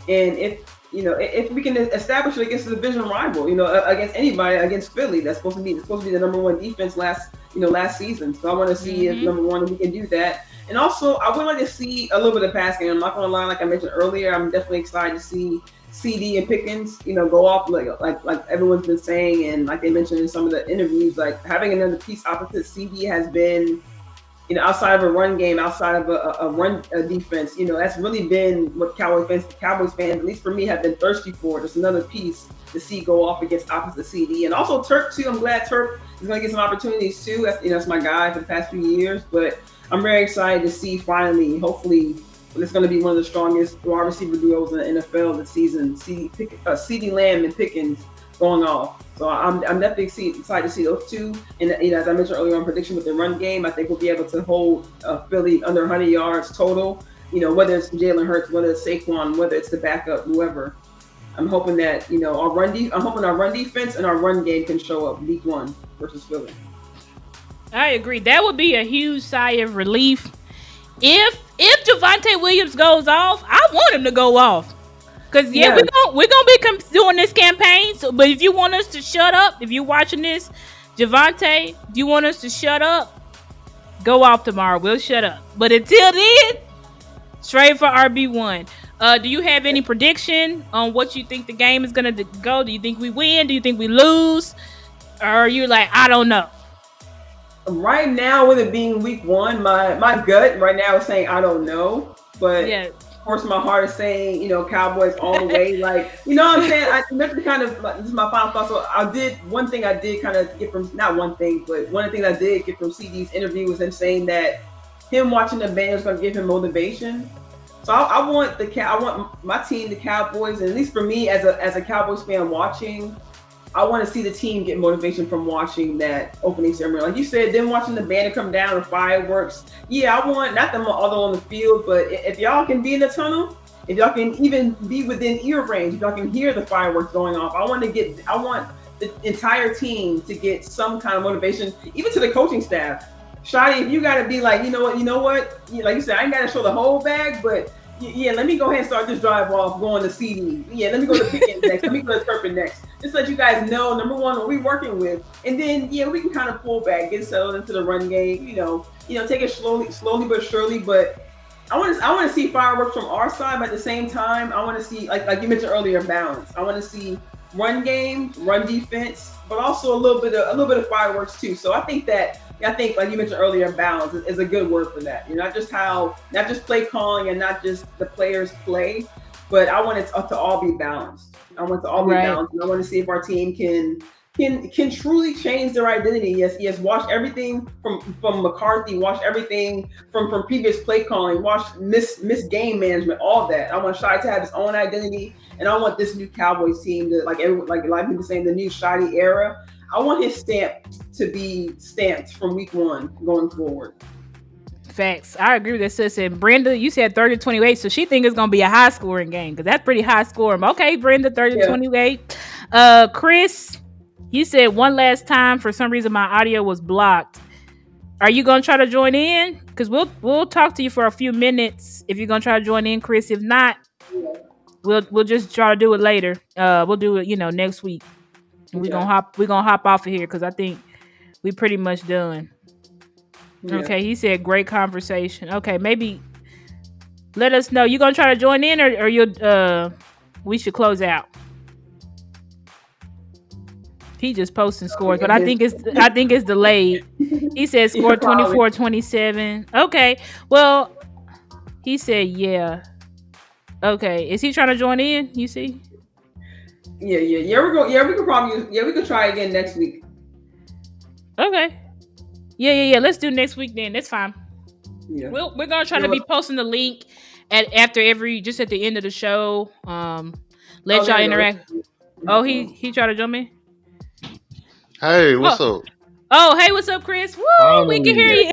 and if if we can establish it against a division rival, against anybody, against Philly, that's supposed to be the number one defense last season. So I want to see if number one we can do that. And also, I would like to see a little bit of passing. I'm not going to lie, like I mentioned earlier, I'm definitely excited to see CD and Pickens, go off like everyone's been saying, and like they mentioned in some of the interviews, like having another piece opposite CD has been, outside of a run game, outside of a run defense, that's really been what Cowboys fans, at least for me, have been thirsty for. Just another piece to see go off against opposite CD. And also Turk, too. I'm glad Turk is going to get some opportunities, too. That's my guy for the past few years. But I'm very excited to see finally, hopefully, it's going to be one of the strongest wide receiver duos in the NFL this season. CD Lamb and Pickens going off. So I'm definitely excited to see those two. And as I mentioned earlier on prediction with the run game, I think we'll be able to hold Philly under 100 yards total. Whether it's Jalen Hurts, whether it's Saquon, whether it's the backup, whoever. I'm hoping that our run defense and our run game can show up week 1 versus Philly. I agree. That would be a huge sigh of relief. If Javonte Williams goes off, I want him to go off. Because, we're gonna be doing this campaign. So, but if you want us to shut up, if you're watching this, Javonte, if you want us to shut up, go off tomorrow. We'll shut up. But until then, straight for RB1. Do you have any prediction on what you think the game is going to go? Do you think we win? Do you think we lose? Or are you like, I don't know? Right now, with it being week 1, my gut right now is saying I don't know. But of course, my heart is saying, Cowboys all the way. Like, what I'm saying? This is my final thought. So one thing I did kind of get from, not one thing, but one of the things I did get from CD's interview was him saying that him watching the band is going to give him motivation. So I want my team, the Cowboys, and at least for me as a Cowboys fan watching, I want to see the team get motivation from watching that opening ceremony. Like you said, them watching the band come down, the fireworks. Yeah, I want not them all on the field, but if y'all can be in the tunnel, if y'all can even be within ear range, if y'all can hear the fireworks going off, I want the entire team to get some kind of motivation, even to the coaching staff. Shotty, if you got to be like, you know what? Like you said, I ain't got to show the whole bag, but let me go ahead and start this drive off going to CD. Let me go to Pickens next. Let me go to Turpin next. Just let you guys know, number one, what we're working with. And then, we can kind of pull back, get settled into the run game, take it slowly but surely. But I want to see fireworks from our side, but at the same time, I want to see, like you mentioned earlier, balance. I want to see run game, run defense, but also a little bit of fireworks too. So I think, like you mentioned earlier, balance is a good word for that. Not just play calling and not just the players play, but I want it to all be balanced. I want it to all be balanced. And I want to see if our team can truly change their identity. Yes. Watch everything from McCarthy. Watch everything from previous play calling. Watch miss game management. All that. I want Shai to have his own identity, and I want this new Cowboys team to like people saying the new Shai era. I want his stamp to be stamped from week 1 going forward. Facts. I agree with that, sis. And Brenda, you said 30-28, so she thinks it's going to be a high-scoring game because that's pretty high-scoring. Okay, Brenda, 30-28. Chris, you said one last time. For some reason, my audio was blocked. Are you going to try to join in? Because we'll talk to you for a few minutes if you're going to try to join in, Chris. If not, we'll just try to do it later. We'll do it, next week. We're gonna hop off of here because I think we pretty much done. Yeah. Okay, he said great conversation. Okay, maybe let us know. You gonna try to join in or you we should close out. He just posting scores, but I think it's delayed. He said score 24-27. Okay. Well, he said yeah. Okay. Is he trying to join in? You see? Yeah. We could try again next week. Okay. Yeah. Let's do next week then. That's fine. Yeah. We're gonna try to be posting the link at the end of the show. Let y'all interact. Oh, he tried to jump in. Hey, what's up? Oh, hey, what's up, Chris? Woo, we can hear you.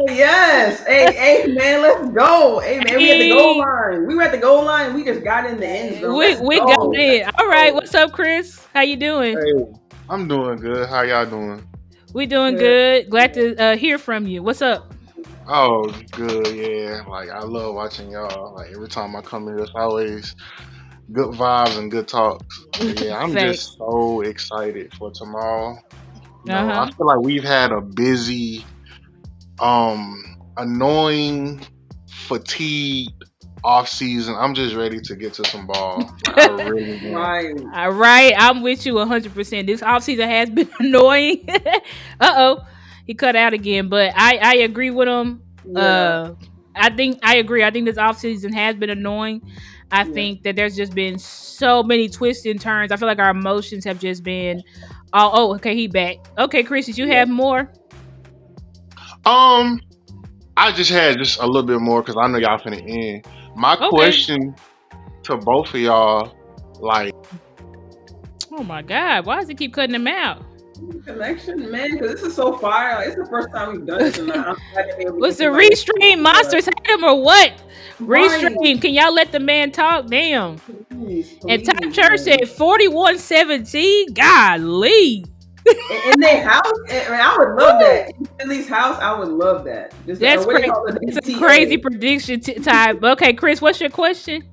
Yes. Hey, man, let's go. Hey, man, we at the goal line. We were at the goal line. We just got in the end zone. We got in. All right, what's up, Chris? How you doing? Hey, I'm doing good. How y'all doing? We doing good. Glad to hear from you. What's up? Oh, good. Yeah, like I love watching y'all. Like every time I come here, it's always good vibes and good talks. But yeah, I'm Facts. just so excited for tomorrow. I Uh-huh. feel like we've had a busy, annoying, fatigued off season. I'm just ready to get to some ball. Like, I really am. Right. All right, I'm with you 100%. This offseason has been annoying. He cut out again, but I agree with him. Yeah. I agree. I think this offseason has been annoying. I think that there's just been so many twists and turns. I feel like our emotions have just been. Okay, he back. Okay, Chris, did you have more? I just had just a little bit more because I know y'all finna end. My Okay. question to both of y'all, like, Oh my God, why does it keep cutting him out? Connection, man, because this is so fire. Like, it's the first time we've done this, and I'm glad to be able to Was get the somebody- restream monsters had him or what? Right. Restream, can y'all let the man talk? Damn. Please, And please, Top Church man. said 4117. Golly. In their house, I would love that. In Philly's house, I would love that. Just That's what they crazy. call it, It's a BTA. crazy prediction time. Okay, Chris, what's your question?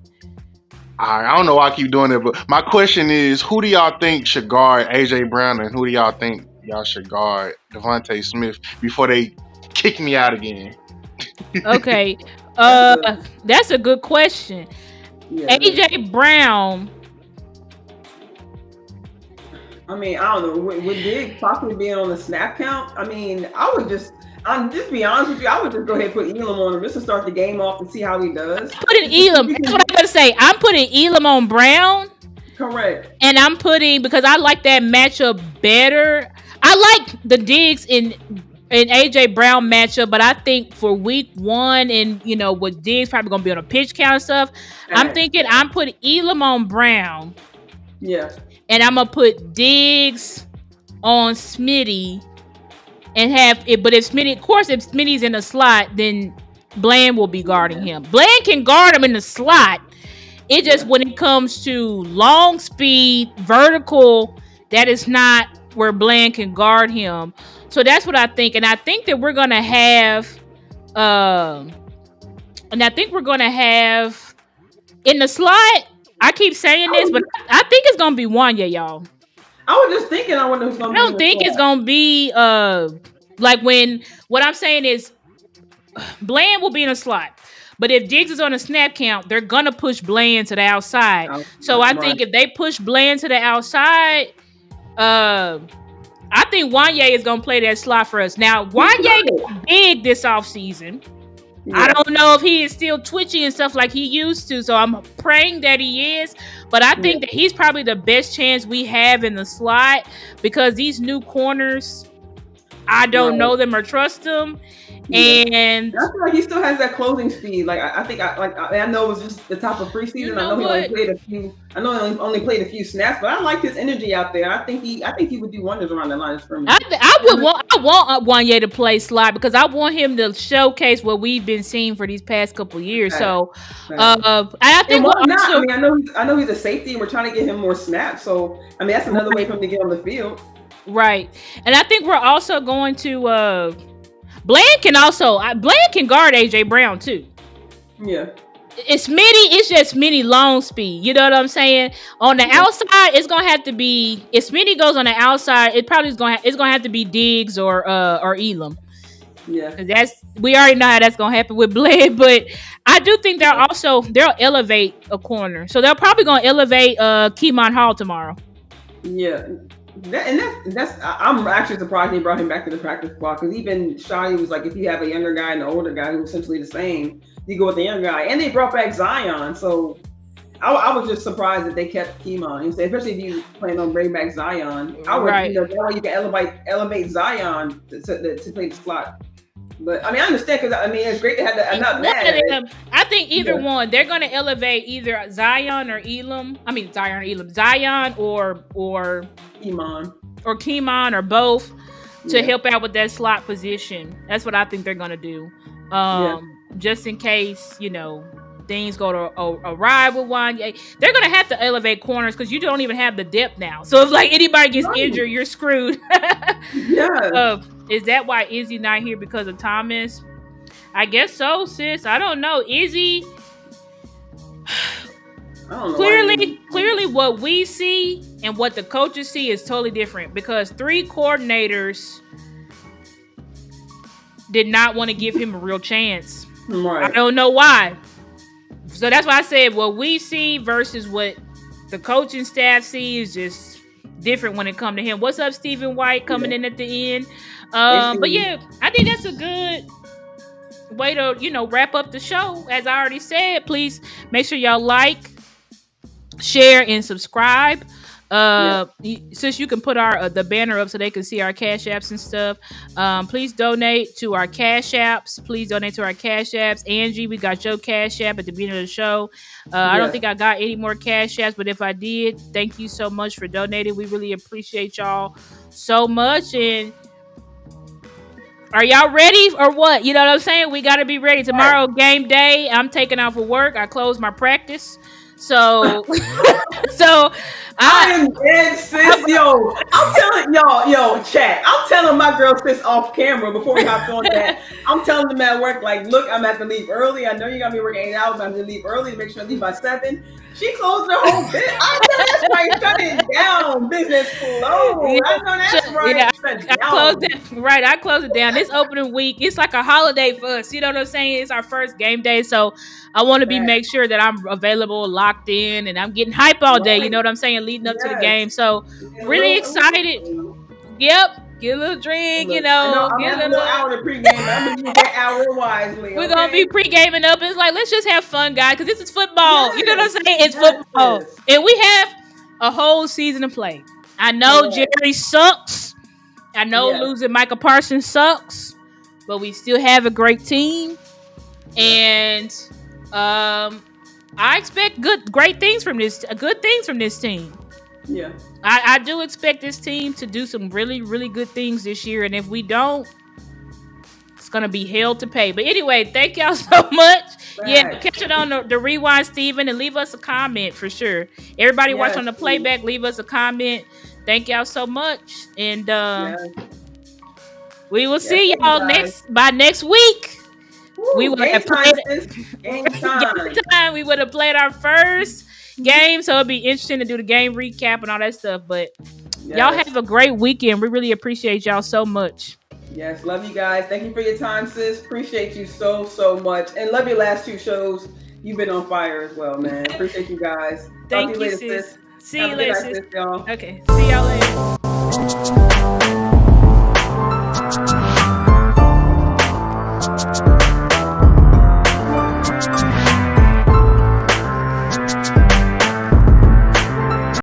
I don't know why I keep doing it, but my question is, who do y'all think should guard AJ Brown, and who do y'all think y'all should guard Devontae Smith before they kick me out again? Okay. That's a good question. Yeah, AJ Brown. I mean, I don't know. With Diggs possibly being on the snap count, I mean, I'm just be honest with you. I would just go ahead and put Elam on him just to start the game off and see how he does. Putting Elam. That's what I'm gonna say. I'm putting Elam on Brown. Correct. And I'm putting, because I like that matchup better. I like the Diggs in AJ Brown matchup, but I think for week 1 and with Diggs probably gonna be on a pitch count and stuff, I'm thinking I'm putting Elam on Brown. Yeah. And I'm gonna put Diggs on Smitty and have it. But if Smitty's in the slot, then Bland will be guarding him. Bland can guard him in the slot. It just when it comes to long speed, vertical, that is not where Bland can guard him. So that's what I think. And I think that we're gonna have in the slot. I keep saying this, but I think it's gonna be Wanya, y'all. I was just thinking, I wonder who's gonna. I don't think it's gonna be like what I'm saying is Bland will be in a slot. But if Diggs is on a snap count, they're gonna push Bland to the outside. So I think if they push Bland to the outside, I think Wanya is gonna play that slot for us. Now Wanya got big this offseason. Yeah. I don't know if he is still twitchy and stuff like he used to, so I'm praying that he is. But I think that he's probably the best chance we have in the slot because these new corners, I don't know them or trust them. And I feel like he still has that closing speed. Like I think I know it was just the top of preseason. I know he only played a few. I know he only played a few snaps, but I like his energy out there. I think he would do wonders around the line of scrimmage. I want Wanya to play slot because I want him to showcase what we've been seeing for these past couple of years. So, I think I know he's a safety, and we're trying to get him more snaps. So, I mean, that's another way for him to get on the field. Right, and I think we're also going to. Bland can guard AJ Brown too. Yeah. It's just Smitty long speed. You know what I'm saying? On the outside, it's gonna have to be if Smitty goes on the outside, it's gonna have to be Diggs or Elam. Yeah. We already know how that's gonna happen with Blade, but I do think they'll elevate a corner. So they're probably gonna elevate Keemon Hall tomorrow. Yeah. I'm actually surprised they brought him back to the practice squad because even Shawty was like, if you have a younger guy and an older guy who's essentially the same, you go with the younger guy. And they brought back Zion, so I was just surprised that they kept Keemon. Especially if you plan on bringing back Zion, that way you can elevate Zion to play the slot. But I mean, I understand because I mean it's great to have that. I'm not mad. I think either one. They're going to elevate either Zion or Elam. I mean Zion or Keemon or both to help out with that slot position. That's what I think they're going to do. Just in case things go to awry with one. They're going to have to elevate corners because you don't even have the depth now. So if anybody gets injured, you're screwed. Is that why Izzy not here because of Thomas? I guess so, sis. I don't know. Izzy. I don't know. Why Clearly, what we see and what the coaches see is totally different because 3 coordinators did not want to give him a real chance. Right. I don't know why. So that's why I said what we see versus what the coaching staff sees is just different when it comes to him. What's up, Stephen White, coming in at the end? But yeah, I think that's a good way to, wrap up the show. As I already said, please make sure y'all like, share, and subscribe. Since you can put the banner up so they can see our cash apps and stuff, please donate to our cash apps. Angie, we got your cash app at the beginning of the show. I don't think I got any more cash apps, but if I did, thank you so much for donating. We really appreciate y'all so much. And are y'all ready or what? You know what I'm saying? We got to be ready. Tomorrow, game day. I'm taking off of work. I closed my practice. So, I am dead, sis. Yo, I'm telling y'all, chat. I'm telling my girl sis off camera before we hop on that. I'm telling them at work, like, look, I'm at to leave early. I know you got me working 8 hours, but I'm gonna leave early to make sure I leave by 7. She closed her whole bit. I know that's right. Shut it down. Business flow. I know that's right. Yeah, I closed it down. This opening week, it's like a holiday for us. You know what I'm saying? It's our first game day, so I want to make sure that I'm available, locked in, and I'm getting hype all day. You know what I'm saying? Leading up to the game. So really excited. Yep. Get a little drink, I'm get a little hour to pregame. I'm gonna use that hour wisely. We're gonna be pre-gaming up. It's like, let's just have fun, guys, because this is football. Yes, you know what I'm saying? It's football. Yes. And we have a whole season to play. I know Jerry sucks. I know losing Micah Parsons sucks, but we still have a great team. And I expect great things from this team. Yeah. I do expect this team to do some really, really good things this year. And if we don't, it's going to be hell to pay. But anyway, thank y'all so much. Right. Yeah, catch it on the rewind, Steven, and leave us a comment for sure. Everybody watch on the playback, leave us a comment. Thank y'all so much. And we will see y'all by next week. Woo, we would have played game time. We would have played our first game, so it'll be interesting to do the game recap and all that stuff. But y'all have a great weekend. We really appreciate y'all so much. Yes, love you guys. Thank you for your time, sis. Appreciate you so much, and love your last 2 shows. You've been on fire as well, man. Appreciate you guys. Thank you, later, sis. See you later, sis. Y'all. Okay, see y'all later.